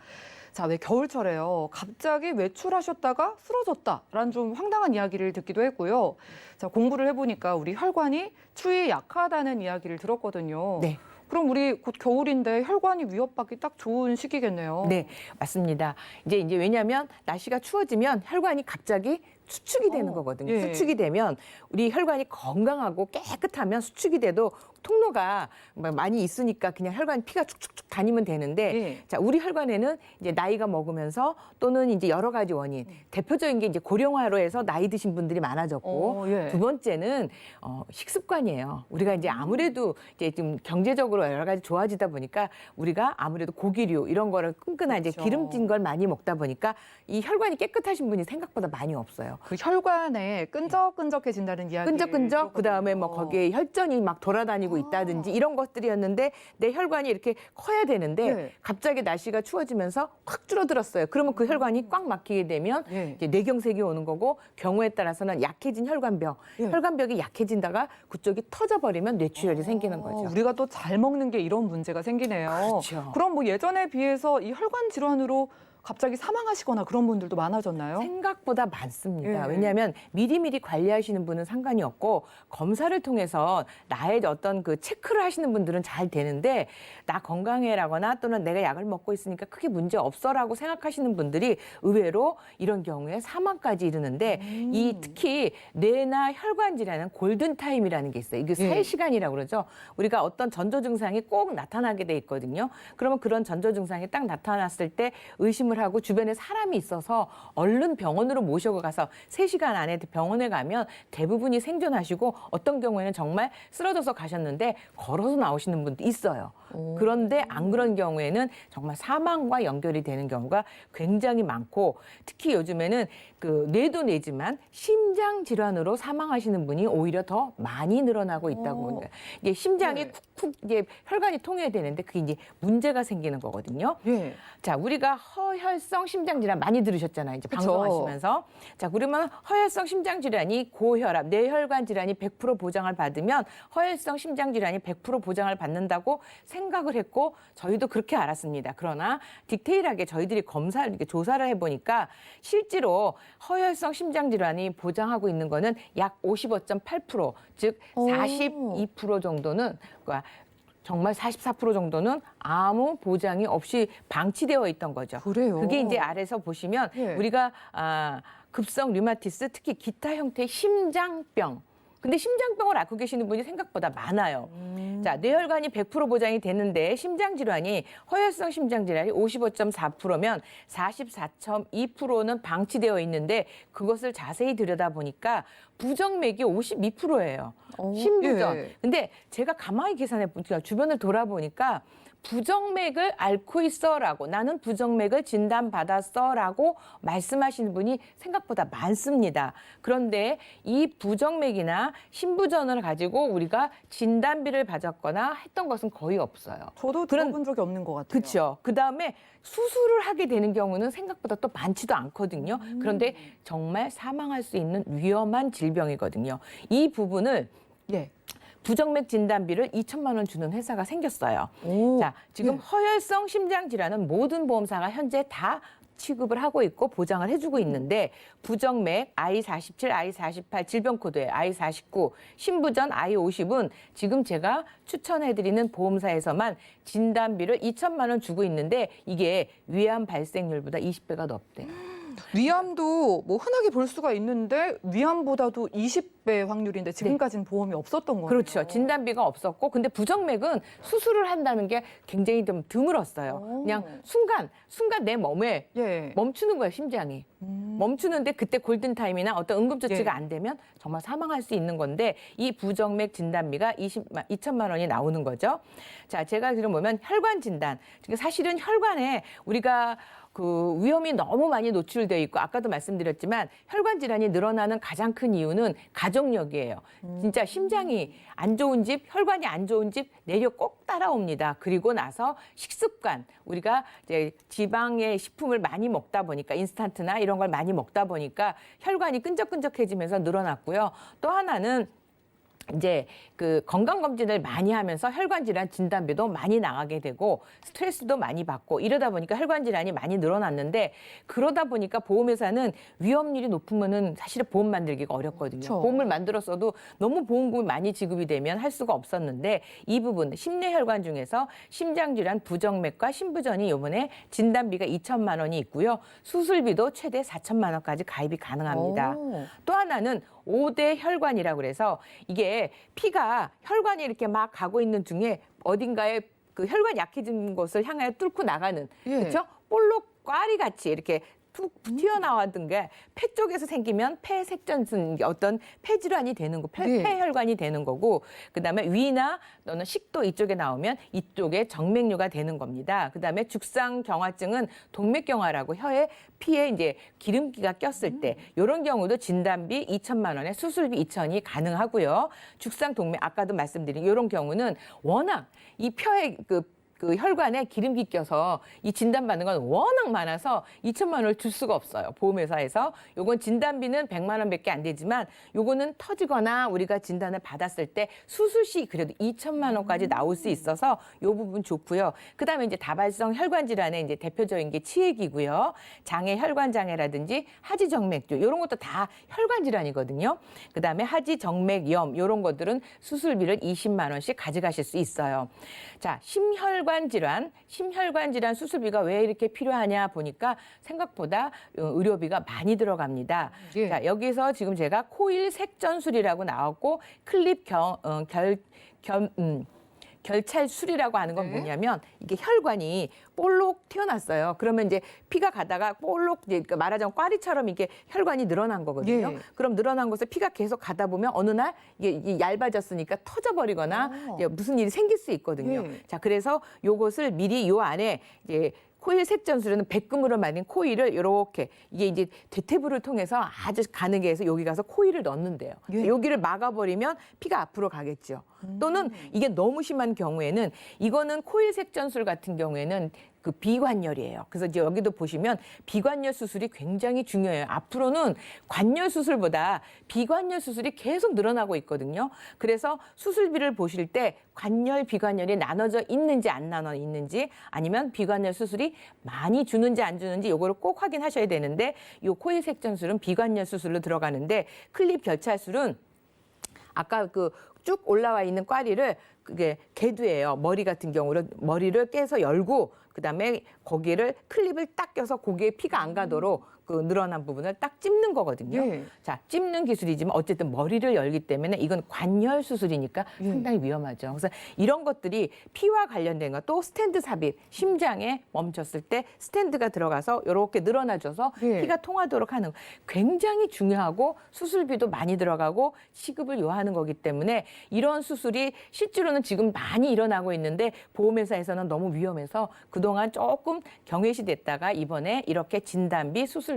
자, 왜 겨울철에요. 갑자기 외출하셨다가 쓰러졌다라는 좀 황당한 이야기를 듣기도 했고요. 자, 공부를 해보니까 우리 혈관이 추위에 약하다는 이야기를 들었거든요.
네.
그럼 우리 곧 겨울인데 혈관이 위협받기 딱 좋은 시기겠네요.
네, 맞습니다. 이제 왜냐하면 날씨가 추워지면 혈관이 갑자기 수축이 되는 거거든요.
예.
수축이 되면 우리 혈관이 건강하고 깨끗하면 수축이 돼도 통로가 많이 있으니까 그냥 혈관 피가 축축축 다니면 되는데
예.
자, 우리 혈관에는 이제 나이가 먹으면서 또는 이제 여러 가지 원인 대표적인 게 이제 고령화로 해서 나이 드신 분들이 많아졌고
예.
두 번째는 식습관이에요. 우리가 이제 아무래도 이제 좀 경제적으로 여러 가지 좋아지다 보니까 우리가 아무래도 고기류 이런 거를 끈끈한 이제
그렇죠.
기름진 걸 많이 먹다 보니까 이 혈관이 깨끗하신 분이 생각보다 많이 없어요.
그 혈관에 끈적끈적해진다는 이야기.
끈적끈적 그다음에 뭐 거기에 혈전이 막 돌아다니고 있다든지 이런 것들이었는데 내 혈관이 이렇게 커야 되는데
네.
갑자기 날씨가 추워지면서 확 줄어들었어요. 그러면 그 혈관이 꽉 막히게 되면
예.
이제 뇌경색이 오는 거고 경우에 따라서는 약해진 혈관벽,
예.
혈관벽이 약해진다가 그쪽이 터져버리면 뇌출혈이 생기는 거죠.
우리가 또 잘 먹는 게 이런 문제가 생기네요.
그렇죠.
그럼 뭐 예전에 비해서 이 혈관 질환으로 갑자기 사망하시거나 그런 분들도 많아졌나요?
생각보다 많습니다.
예.
왜냐하면 미리미리 관리하시는 분은 상관이 없고 검사를 통해서 나의 어떤 그 체크를 하시는 분들은 잘 되는데 나 건강해라거나 또는 내가 약을 먹고 있으니까 크게 문제 없어라고 생각하시는 분들이 의외로 이런 경우에 사망까지 이르는데 이 특히 뇌나 혈관 질환은 골든 타임이라는 게 있어요. 이게
예.
3시간이라고 그러죠. 우리가 어떤 전조 증상이 꼭 나타나게 돼 있거든요. 그러면 그런 전조 증상이 딱 나타났을 때 의심을 하고 주변에 사람이 있어서 얼른 병원으로 모셔고 가서 3시간 안에 병원에 가면 대부분이 생존하시고 어떤 경우에는 정말 쓰러져서 가셨는데 걸어서 나오시는 분도 있어요. 그런데 안 그런 경우에는 정말 사망과 연결이 되는 경우가 굉장히 많고 특히 요즘에는 그 뇌도 뇌지만 심장 질환으로 사망하시는 분이 오히려 더 많이 늘어나고 있다고 합니다. 이게 심장이
네.
쿡쿡 이제 혈관이 통해야 되는데 그게 이제 문제가 생기는 거거든요.
예.
자, 우리가 허혈성 심장 질환 많이 들으셨잖아요. 이제
그쵸.
방송하시면서. 자, 그러면 허혈성 심장 질환이 고혈압, 뇌혈관 질환이 100% 보장을 받으면 허혈성 심장 질환이 100% 보장을 받는다고 생각을 했고 저희도 그렇게 알았습니다. 그러나 디테일하게 저희들이 검사를 이렇게 조사를 해보니까 실제로 허혈성 심장 질환이 보장하고 있는 거는 약 55.8%, 즉 42% 정도는 그러니까 정말 44% 정도는 아무 보장이 없이 방치되어 있던 거죠.
그래요?
그게 이제 아래서 보시면
예.
우리가 급성 류마티스 특히 기타 형태의 심장병. 근데 심장병을 앓고 계시는 분이 생각보다 많아요. 자, 뇌혈관이 100% 보장이 되는데 심장 질환이 허혈성 심장 질환이 55.4%면 44.2%는 방치되어 있는데 그것을 자세히 들여다보니까 부정맥이 52%예요. 심부전.
예.
근데 제가 가만히 계산해 보니까 주변을 돌아보니까 부정맥을 앓고 있어라고 나는 부정맥을 진단받았어라고 말씀하시는 분이 생각보다 많습니다. 그런데 이 부정맥이나 심부전을 가지고 우리가 진단비를 받았거나 했던 것은 거의 없어요.
저도 들어본 적이 없는 것 같아요.
그렇죠. 그다음에 수술을 하게 되는 경우는 생각보다 또 많지도 않거든요. 그런데 정말 사망할 수 있는 위험한 질병이거든요. 이 부분을
예.
부정맥 진단비를 2천만 원 주는 회사가 생겼어요.
오,
자, 지금
예.
허혈성 심장 질환은 모든 보험사가 현재 다 취급을 하고 있고 보장을 해주고 있는데 부정맥 I47, I48 질병 코드에 I49, 심부전 I50은 지금 제가 추천해드리는 보험사에서만 진단비를 2천만 원 주고 있는데 이게 위암 발생률보다 20배가 높대.
위암도 뭐 흔하게 볼 수가 있는데 위암보다도 20배 확률인데 지금까지는 보험이 없었던 거예요.
그렇죠. 진단비가 없었고 근데 부정맥은 수술을 한다는 게 굉장히 좀 드물었어요. 그냥 순간 내 몸에
예.
멈추는 거예요, 심장이. 멈추는데 그때 골든타임이나 어떤 응급조치가 안 되면 정말 사망할 수 있는 건데 이 부정맥 진단비가 2천만 원이 나오는 거죠. 자, 제가 지금 보면 혈관 진단. 사실은 혈관에 우리가 그 위험이 너무 많이 노출되어 있고 아까도 말씀드렸지만 혈관 질환이 늘어나는 가장 큰 이유는 가족력이에요. 진짜 심장이 안 좋은 집, 혈관이 안 좋은 집 내력 꼭 따라옵니다. 그리고 나서 식습관, 우리가 이제 지방의 식품을 많이 먹다 보니까 인스턴트나 이런 걸 많이 먹다 보니까 혈관이 끈적끈적해지면서 늘어났고요. 또 하나는 이제 그 건강검진을 많이 하면서 혈관질환 진단비도 많이 나가게 되고 스트레스도 많이 받고 이러다 보니까 혈관질환이 많이 늘어났는데 그러다 보니까 보험회사는 위험률이 높으면은 사실은 보험 만들기가 어렵거든요.
그쵸.
보험을 만들었어도 너무 보험금이 많이 지급이 되면 할 수가 없었는데 이 부분 심내혈관 중에서 심장질환 부정맥과 심부전이 이번에 진단비가 2천만 원이 있고요. 수술비도 최대 4천만 원까지 가입이 가능합니다.
오.
또 하나는 5대 혈관이라고 그래서 이게 피가 혈관이 이렇게 막 가고 있는 중에 어딘가에 그 혈관 약해진 곳을 향하여 뚫고 나가는
예.
그렇죠? 볼록 꽈리 같이 이렇게 툭 튀어나왔던 게 폐 쪽에서 생기면 폐색전증 어떤 폐질환이 되는 거,
네.
폐혈관이 되는 거고 그다음에 위나 또는 식도 이쪽에 나오면 이쪽에 정맥류가 되는 겁니다. 그다음에 죽상경화증은 동맥경화라고 혀에 피에 이제 기름기가 꼈을 때 이런 경우도 진단비 2천만 원에 수술비 2천이 가능하고요. 죽상동맥 아까도 말씀드린 이런 경우는 워낙 이 혀에 그 혈관에 기름기 껴서 이 진단받는 건 워낙 많아서 2천만 원을 줄 수가 없어요. 보험회사에서. 요건 진단비는 100만 원밖에 안 되지만 요거는 터지거나 우리가 진단을 받았을 때 수술 시 그래도 2천만 원까지 나올 수 있어서 요 부분 좋고요. 그다음에 이제 다발성 혈관 질환의 이제 대표적인 게 치액이고요. 장애 혈관 장애라든지 하지 정맥류 요런 것도 다 혈관 질환이거든요. 그다음에 하지 정맥염 요런 것들은 수술비를 20만 원씩 가져가실 수 있어요. 자, 심혈관 질환 수술비가 왜 이렇게 필요하냐 보니까 생각보다 의료비가 많이 들어갑니다.
예.
자, 여기서 지금 제가 코일 색전술이라고 나왔고 클립 결찰술이라고 하는 건
네.
뭐냐면 이게 혈관이 볼록 튀어났어요. 그러면 이제 피가 가다가 볼록 이제 말하자면 꽈리처럼 이게 혈관이 늘어난 거거든요.
예.
그럼 늘어난 곳에 피가 계속 가다 보면 어느 날 이게 얇아졌으니까 터져버리거나 이제 무슨 일이 생길 수 있거든요.
예.
자, 그래서 요것을 미리 요 안에 이제 코일 색전술에는 백금으로 만든 코일을 이렇게 이게 이제 대퇴부를 통해서 아주 가늘게 해서 여기 가서 코일을 넣는데요.
예.
여기를 막아버리면 피가 앞으로 가겠죠. 또는 이게 너무 심한 경우에는 이거는 코일 색전술 같은 경우에는 그 비관열이에요. 그래서 이제 여기도 보시면 비관열 수술이 굉장히 중요해요. 앞으로는 관열 수술보다 비관열 수술이 계속 늘어나고 있거든요. 그래서 수술비를 보실 때 관열, 비관열이 나눠져 있는지 안 나눠 있는지 아니면 비관열 수술이 많이 주는지 안 주는지 요거를 꼭 확인하셔야 되는데 요 코일 색전술은 비관열 수술로 들어가는데 클립 결찰술은 아까 그 쭉 올라와 있는 꽈리를 그게 개두예요. 머리 같은 경우는 머리를 깨서 열고 그다음에 거기를 클립을 딱 껴서 고기에 피가 안 가도록 그 늘어난 부분을 딱 찝는 거거든요.
예.
자, 찝는 기술이지만 어쨌든 머리를 열기 때문에 이건 관열 수술이니까
예.
상당히 위험하죠. 그래서 이런 것들이 피와 관련된 거 또 스텐드 삽입, 심장에 멈췄을 때 스텐드가 들어가서 이렇게 늘어나줘서
예.
피가 통하도록 하는 거. 굉장히 중요하고 수술비도 많이 들어가고 시급을 요하는 거기 때문에 이런 수술이 실제로는 지금 많이 일어나고 있는데 보험회사에서는 너무 위험해서 그동안 조금 경외시 됐다가 이번에 이렇게 진단비, 수술비가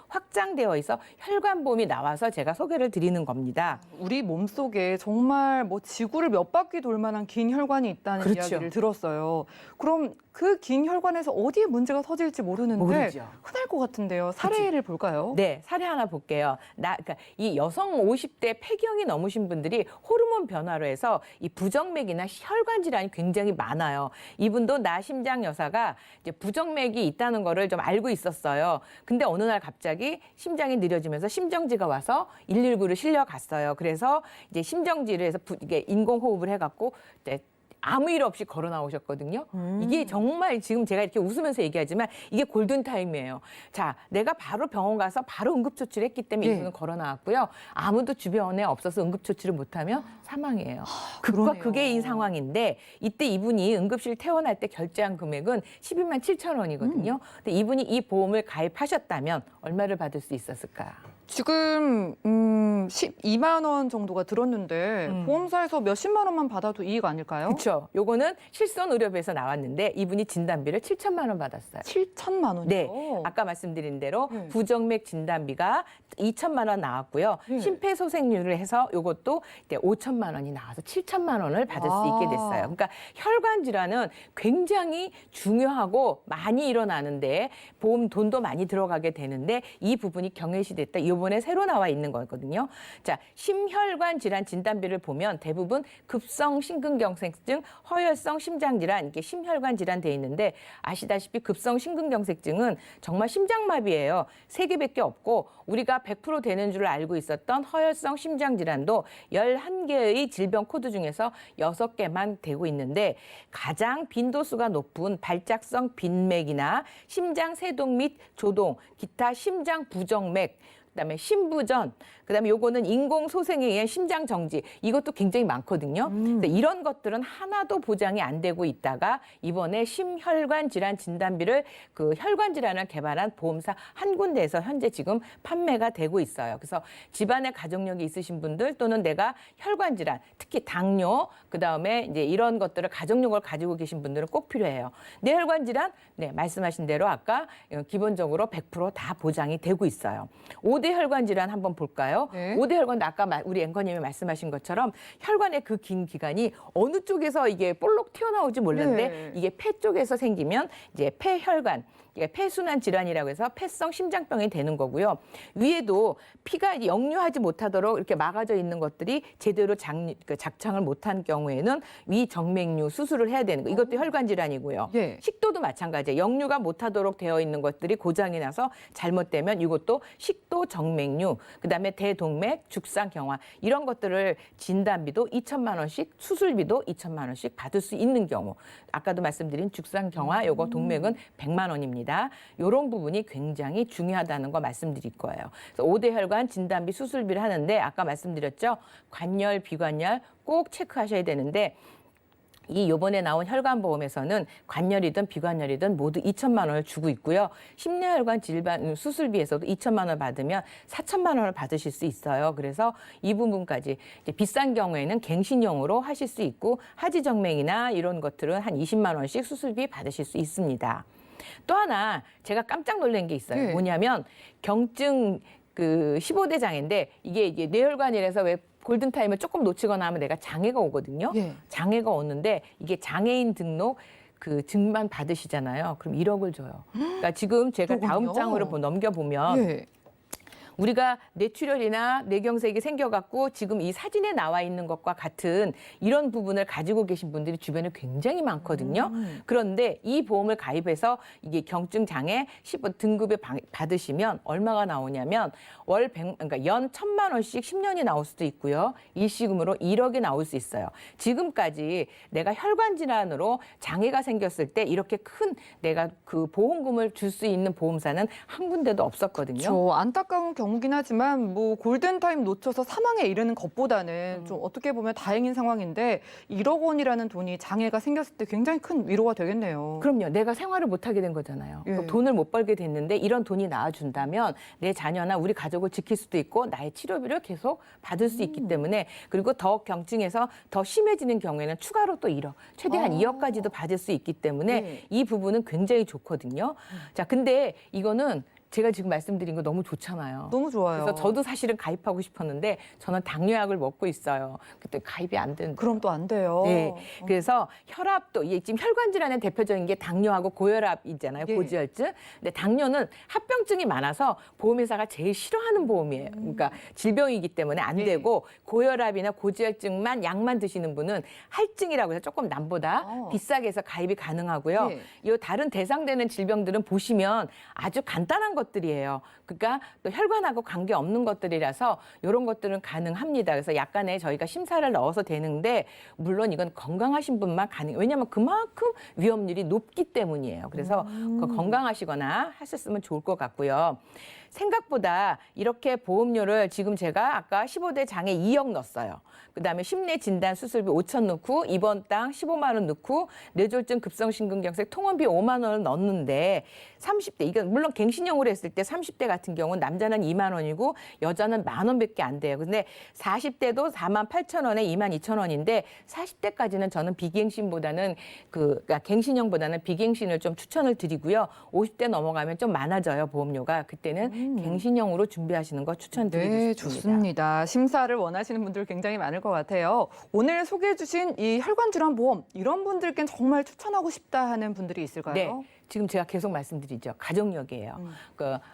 확장되어 있어 혈관보험이 나와서 제가 소개를 드리는 겁니다.
우리 몸속에 정말 뭐 지구를 몇 바퀴 돌 만한 긴 혈관이 있다는
그렇죠.
이야기를 들었어요. 그럼 그 긴 혈관에서 어디에 문제가 터질지 모르는데
모르죠.
흔할 것 같은데요. 사례를 볼까요?
네, 사례 하나 볼게요. 그러니까 이 여성 50대 폐경이 넘으신 분들이 호르몬 변화로 해서 이 부정맥이나 혈관 질환이 굉장히 많아요. 이분도 나 심장 여사가 이제 부정맥이 있다는 거를 좀 알고 있었어요. 근데 어느 날 갑자기 심장이 느려지면서 심정지가 와서 119를 실려갔어요. 그래서 이제 심정지를 해서 이게 인공호흡을 해갖고 이제 아무 일 없이 걸어 나오셨거든요. 이게 정말 지금 제가 이렇게 웃으면서 얘기하지만 이게 골든타임이에요. 자, 내가 바로 병원 가서 바로 응급조치를 했기 때문에
예.
이분은 걸어 나왔고요. 아무도 주변에 없어서 응급조치를 못하면 사망이에요. 극과
그러네요.
극의 이 상황인데 이때 이분이 응급실 퇴원할 때 결제한 금액은 12만 7천 원이거든요. 근데 이분이 이 보험을 가입하셨다면 얼마를 받을 수 있었을까?
지금 12만 원 정도가 들었는데 보험사에서 몇십만 원만 받아도 이익 아닐까요?
그렇죠. 요거는 실손의료비에서 나왔는데 이분이 진단비를 7천만 원 받았어요.
7천만 원이요?
네, 아까 말씀드린 대로
네.
부정맥 진단비가 2천만 원 나왔고요.
네.
심폐소생률을 해서 요것도 이제 5천만 원이 나와서 7천만 원을 받을 수 있게 됐어요. 그러니까 혈관 질환은 굉장히 중요하고 많이 일어나는데 보험 돈도 많이 들어가게 되는데 이 부분이 경외시됐다. 이 이번에 새로 나와 있는 거거든요. 자, 심혈관 질환 진단비를 보면 대부분 급성 심근경색증, 허혈성 심장질환, 이게 심혈관 질환 돼 있는데 아시다시피 급성 심근경색증은 정말 심장마비예요. 3개밖에 없고 우리가 100% 되는 줄 알고 있었던 허혈성 심장질환도 11개의 질병 코드 중에서 6개만 되고 있는데 가장 빈도수가 높은 발작성 빈맥이나 심장 세동 및 조동, 기타 심장 부정맥, 그다음에 심부전, 그다음에 요거는 인공 소생에 의한 심장 정지, 이것도 굉장히 많거든요. 근데 이런 것들은 하나도 보장이 안 되고 있다가 이번에 심혈관 질환 진단비를 그 혈관 질환을 개발한 보험사 한 군데에서 현재 지금 판매가 되고 있어요. 그래서 집안에 가족력이 있으신 분들 또는 내가 혈관 질환, 특히 당뇨, 그다음에 이제 이런 것들을 가족력을 가지고 계신 분들은 꼭 필요해요. 뇌혈관 질환, 네, 말씀하신 대로 아까 기본적으로 100%다 보장이 되고 있어요. 5대 혈관 질환 한번 볼까요?
네.
5대 혈관, 아까 우리 앵커님이 말씀하신 것처럼 혈관의 그 긴 기간이 어느 쪽에서 이게 볼록 튀어나올지 몰랐는데
네.
이게 폐 쪽에서 생기면 이제 폐혈관, 이게 폐순환 질환이라고 해서 폐성 심장병이 되는 거고요. 위에도 피가 역류하지 못하도록 이렇게 막아져 있는 것들이 제대로 작창을 못한 경우에는 위정맥류 수술을 해야 되는 거. 이것도 혈관 질환이고요.
예.
식도도 마찬가지예요. 역류가 못하도록 되어 있는 것들이 고장이 나서 잘못되면 이것도 식도 정맥류, 그다음에 대동맥, 죽상경화 이런 것들을 진단비도 2천만 원씩, 수술비도 2천만 원씩 받을 수 있는 경우. 아까도 말씀드린 죽상경화, 요거 동맥은 100만 원입니다. 이런 부분이 굉장히 중요하다는 거 말씀드릴 거예요. 그래서 5대 혈관 진단비 수술비를 하는데 아까 말씀드렸죠. 관열, 비관열 꼭 체크하셔야 되는데 이 요번에 나온 혈관보험에서는 관열이든 비관열이든 모두 2천만 원을 주고 있고요. 심내혈관 질환 수술비에서도 2천만 원 받으면 4천만 원을 받으실 수 있어요. 그래서 이 부분까지 이제 비싼 경우에는 갱신형으로 하실 수 있고 하지정맥이나 이런 것들은 한 20만 원씩 수술비 받으실 수 있습니다. 또 하나 제가 깜짝 놀란 게 있어요.
네.
뭐냐면 경증 그 15대 장애인데 이게 뇌혈관이라서 왜 골든타임을 조금 놓치거나 하면 내가 장애가 오거든요.
예.
장애가 오는데 이게 장애인 등록 그 증만 받으시잖아요. 그럼 1억을 줘요. 그러니까 지금 제가 다음
그렇군요.
장으로 넘겨보면
예.
우리가 뇌출혈이나 뇌경색이 생겨갖고 지금 이 사진에 나와 있는 것과 같은 이런 부분을 가지고 계신 분들이 주변에 굉장히 많거든요. 그런데 이 보험을 가입해서 이게 경증 장애 15 등급에 받으시면 얼마가 나오냐면 그러니까 연 1,000만 원씩 10년이 나올 수도 있고요. 일시금으로 1억이 나올 수 있어요. 지금까지 내가 혈관 질환으로 장애가 생겼을 때 이렇게 큰 내가 그 보험금을 줄 수 있는 보험사는 한 군데도 없었거든요.
저 안타까운 경우긴 하지만 뭐 골든타임 놓쳐서 사망에 이르는 것보다는 좀 어떻게 보면 다행인 상황인데 1억 원이라는 돈이 장애가 생겼을 때 굉장히 큰 위로가 되겠네요.
그럼요. 내가 생활을 못하게 된 거잖아요.
예.
돈을 못 벌게 됐는데 이런 돈이 나와준다면 내 자녀나 우리 가족을 지킬 수도 있고 나의 치료비를 계속 받을 수 있기 때문에 그리고 더 경증에서 더 심해지는 경우에는 추가로 또 1억, 최대한 2억까지도 받을 수 있기 때문에
네.
이 부분은 굉장히 좋거든요. 자, 근데 이거는 제가 지금 말씀드린 거 너무 좋잖아요.
너무 좋아요.
그래서 저도 사실은 가입하고 싶었는데 저는 당뇨약을 먹고 있어요. 그때 가입이 안 되는.
그럼 또 안 돼요.
네. 그래서 혈압도 이게 지금 혈관 질환의 대표적인 게 당뇨하고 고혈압이잖아요.
예.
고지혈증. 근데 당뇨는 합병증이 많아서 보험회사가 제일 싫어하는 보험이에요. 그러니까 질병이기 때문에 안
예.
되고 고혈압이나 고지혈증만 약만 드시는 분은 할증이라고 해서 조금 남보다 비싸게 해서 가입이 가능하고요.
예.
이 다른 대상되는 질병들은 보시면 아주 간단한 것들이에요. 그러니까 또 혈관하고 관계 없는 것들이라서 이런 것들은 가능합니다. 그래서 약간의 저희가 심사를 넣어서 되는데 물론 이건 건강하신 분만 가능해요. 왜냐하면 그만큼 위험률이 높기 때문이에요. 그래서 그 건강하시거나 하셨으면 좋을 것 같고요. 생각보다 이렇게 보험료를 지금 제가 아까 15대 장애 2억 넣었어요. 그다음에 심내 진단 수술비 5천 넣고 입원 땅 15만 원 넣고 뇌졸중 급성심근경색 통원비 5만 원을 넣었는데 30대 이건 물론 갱신형으로 했을 때 30대 같은 경우는 남자는 2만 원이고 여자는 1만 원밖에 안 돼요. 근데 40대도 4만 8천 원에 2만 2천 원인데 40대까지는 저는 비갱신보다는 그러니까 갱신형보다는 비갱신을 좀 추천을 드리고요. 50대 넘어가면 좀 많아져요, 보험료가. 그때는 갱신형으로 준비하시는 거 추천드리겠습니다.
네, 좋습니다. 심사를 원하시는 분들 굉장히 많을 것 같아요. 오늘 소개해 주신 이 혈관 질환 보험 이런 분들께는 정말 추천하고 싶다 하는 분들이 있을까요?
네. 지금 제가 계속 말씀드리죠. 가족력이에요.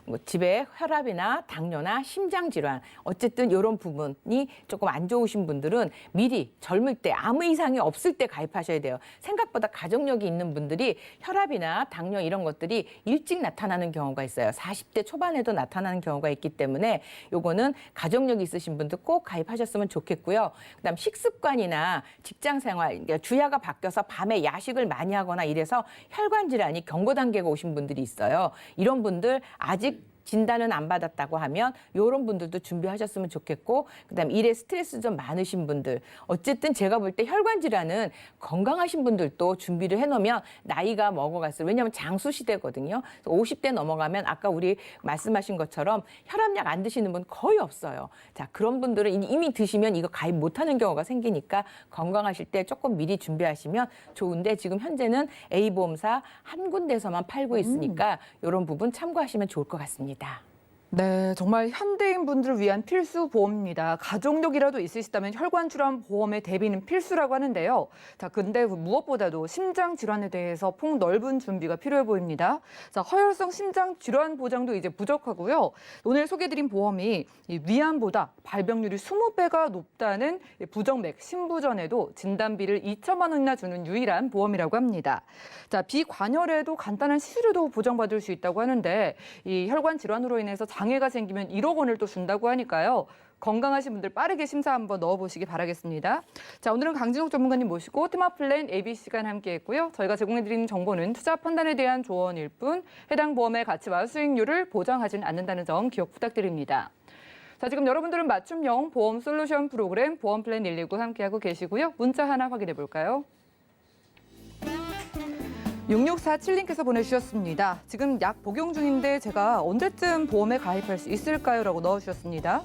뭐 집에 혈압이나 당뇨나 심장 질환, 어쨌든 이런 부분이 조금 안 좋으신 분들은 미리 젊을 때 아무 이상이 없을 때 가입하셔야 돼요. 생각보다 가족력이 있는 분들이 혈압이나 당뇨 이런 것들이 일찍 나타나는 경우가 있어요. 40대 초반에도 나타나는 경우가 있기 때문에 요거는 가족력이 있으신 분들 꼭 가입하셨으면 좋겠고요. 그다음 식습관이나 직장 생활, 그러니까 주야가 바뀌어서 밤에 야식을 많이 하거나 이래서 혈관 질환이 경고 단계가 오신 분들이 있어요. 이런 분들 아직 진단은 안 받았다고 하면 이런 분들도 준비하셨으면 좋겠고, 그다음 일에 스트레스 좀 많으신 분들, 어쨌든 제가 볼 때 혈관 질환은 건강하신 분들도 준비를 해놓으면 나이가 먹어갈수록, 왜냐하면 장수 시대거든요. 50대 넘어가면 아까 우리 말씀하신 것처럼 혈압약 안 드시는 분 거의 없어요. 자, 그런 분들은 이미 드시면 이거 가입 못하는 경우가 생기니까 건강하실 때 조금 미리 준비하시면 좋은데, 지금 현재는 A보험사 한 군데서만 팔고 있으니까 이런 부분 참고하시면 좋을 것 같습니다.
네, 정말 현대인 분들을 위한 필수 보험입니다. 가족력이라도 있으시다면 혈관 질환 보험의 대비는 필수라고 하는데요. 자, 근데 무엇보다도 심장 질환에 대해서 폭넓은 준비가 필요해 보입니다. 자, 허혈성 심장 질환 보장도 이제 부족하고요. 오늘 소개드린 보험이 이 위암보다 발병률이 20배가 높다는 부정맥 심부전에도 진단비를 2천만 원이나 주는 유일한 보험이라고 합니다. 자, 비관혈에도 간단한 시술도 보장받을 수 있다고 하는데, 이 혈관 질환으로 인해서 장애가 생기면 1억 원을 또 준다고 하니까요. 건강하신 분들 빠르게 심사 한번 넣어보시기 바라겠습니다. 자, 오늘은 강진욱 전문가님 모시고 테마플랜 ABC 시간 함께했고요. 저희가 제공해드리는 정보는 투자 판단에 대한 조언일 뿐 해당 보험의 가치와 수익률을 보장하진 않는다는 점 기억 부탁드립니다. 자, 지금 여러분들은 맞춤형 보험 솔루션 프로그램 보험플랜 119 함께하고 계시고요. 문자 하나 확인해 볼까요? 6647님께서 보내주셨습니다. 지금 약 복용 중인데 제가 언제쯤 보험에 가입할 수 있을까요? 라고 넣어주셨습니다.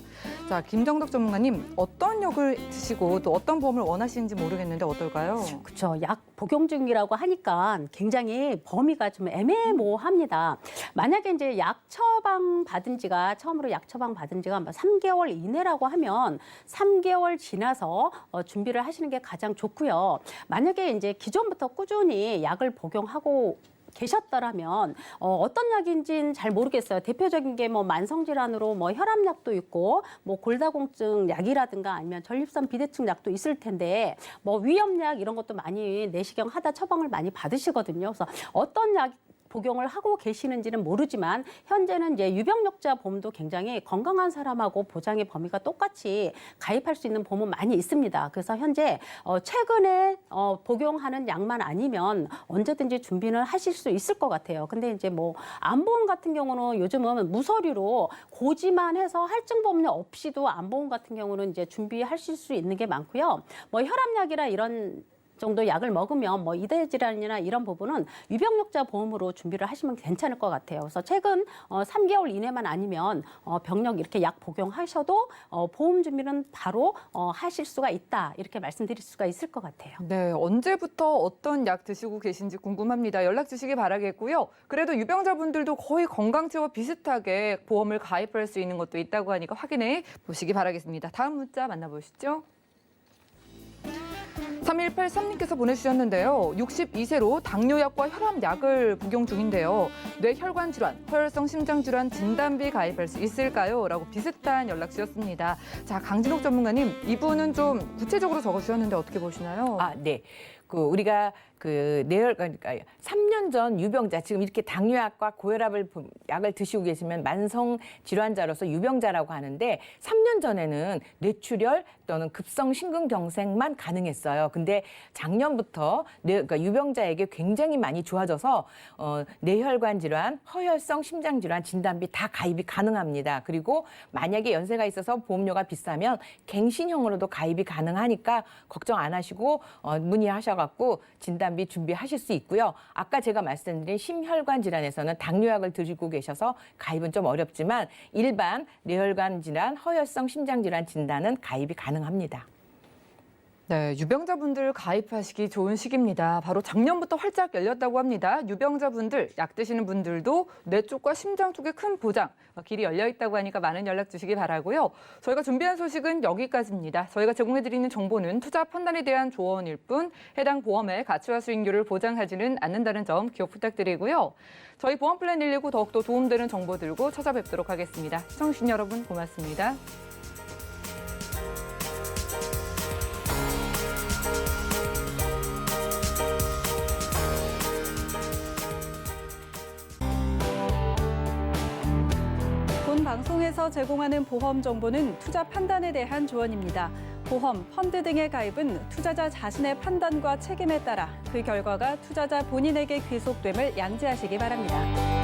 자, 김정덕 전문가님, 어떤 약을 드시고 또 어떤 보험을 원하시는지 모르겠는데 어떨까요?
그렇죠. 약 복용 중이라고 하니까 굉장히 범위가 좀 애매모호합니다. 만약에 이제 약 처방 받은 지가 처음으로 약 처방 받은 지가 3개월 이내라고 하면 3개월 지나서 준비를 하시는 게 가장 좋고요. 만약에 이제 기존부터 꾸준히 약을 복용하고 계셨더라면 어떤 약인지는 잘 모르겠어요. 대표적인 게 뭐 만성질환으로 뭐 혈압약도 있고 뭐 골다공증 약이라든가 아니면 전립선 비대증 약도 있을 텐데 뭐 위염약 이런 것도 많이 내시경 하다 처방을 많이 받으시거든요. 그래서 어떤 약 복용을 하고 계시는지는 모르지만 현재는 이제 유병력자 보험도 굉장히 건강한 사람하고 보장의 범위가 똑같이 가입할 수 있는 보험은 많이 있습니다. 그래서 현재 최근에 복용하는 약만 아니면 언제든지 준비는 하실 수 있을 것 같아요. 근데 이제 뭐 암보험 같은 경우는 요즘은 무서류로 고지만 해서 할증보험료 없이도 암보험 같은 경우는 이제 준비하실 수 있는 게 많고요. 뭐 혈압약이나 이런 정도 약을 먹으면 뭐 이대 질환이나 이런 부분은 유병력자 보험으로 준비를 하시면 괜찮을 것 같아요. 그래서 최근 3개월 이내만 아니면 병력 이렇게 약 복용하셔도 보험 준비는 바로 하실 수가 있다. 이렇게 말씀드릴 수가 있을 것 같아요.
네, 언제부터 어떤 약 드시고 계신지 궁금합니다. 연락 주시기 바라겠고요. 그래도 유병자분들도 거의 건강치와 비슷하게 보험을 가입할 수 있는 것도 있다고 하니까 확인해 보시기 바라겠습니다. 다음 문자 만나보시죠. 3183님께서 보내주셨는데요. 62세로 당뇨약과 혈압약을 복용 중인데요. 뇌혈관 질환, 허혈성 심장 질환 진단비 가입할 수 있을까요? 라고 비슷한 연락 주셨습니다. 자, 강진욱 전문가님, 이분은 좀 구체적으로 적어주셨는데 어떻게 보시나요?
아, 네. 우리가 그러니까 3년 전 유병자, 지금 이렇게 당뇨약과 고혈압을 약을 드시고 계시면 만성 질환자로서 유병자라고 하는데 3년 전에는 뇌출혈 또는 급성 심근경색만 가능했어요. 근데 작년부터 그러니까 유병자에게 굉장히 많이 좋아져서 뇌혈관 질환, 허혈성 심장 질환 진단비 다 가입이 가능합니다. 그리고 만약에 연세가 있어서 보험료가 비싸면 갱신형으로도 가입이 가능하니까 걱정 안 하시고 문의하셔갖고 진단비 준비하실 수 있고요. 아까 제가 말씀드린 심혈관 질환에서는 당뇨약을 드시고 계셔서 가입은 좀 어렵지만 일반 뇌혈관 질환, 허혈성 심장 질환 진단은 가입이 가능합니다.
네, 유병자분들 가입하시기 좋은 시기입니다. 바로 작년부터 활짝 열렸다고 합니다. 유병자분들, 약 드시는 분들도 뇌 쪽과 심장 쪽에 큰 보장, 길이 열려 있다고 하니까 많은 연락 주시기 바라고요. 저희가 준비한 소식은 여기까지입니다. 저희가 제공해드리는 정보는 투자 판단에 대한 조언일 뿐 해당 보험의 가치와 수익률을 보장하지는 않는다는 점 기억 부탁드리고요. 저희 보험플랜 119 더욱더 도움되는 정보 들고 찾아뵙도록 하겠습니다. 시청해주신 여러분 고맙습니다.
본 방송에서 제공하는 보험 정보는 투자 판단에 대한 조언입니다. 보험, 펀드 등의 가입은 투자자 자신의 판단과 책임에 따라 그 결과가 투자자 본인에게 귀속됨을 양지하시기 바랍니다.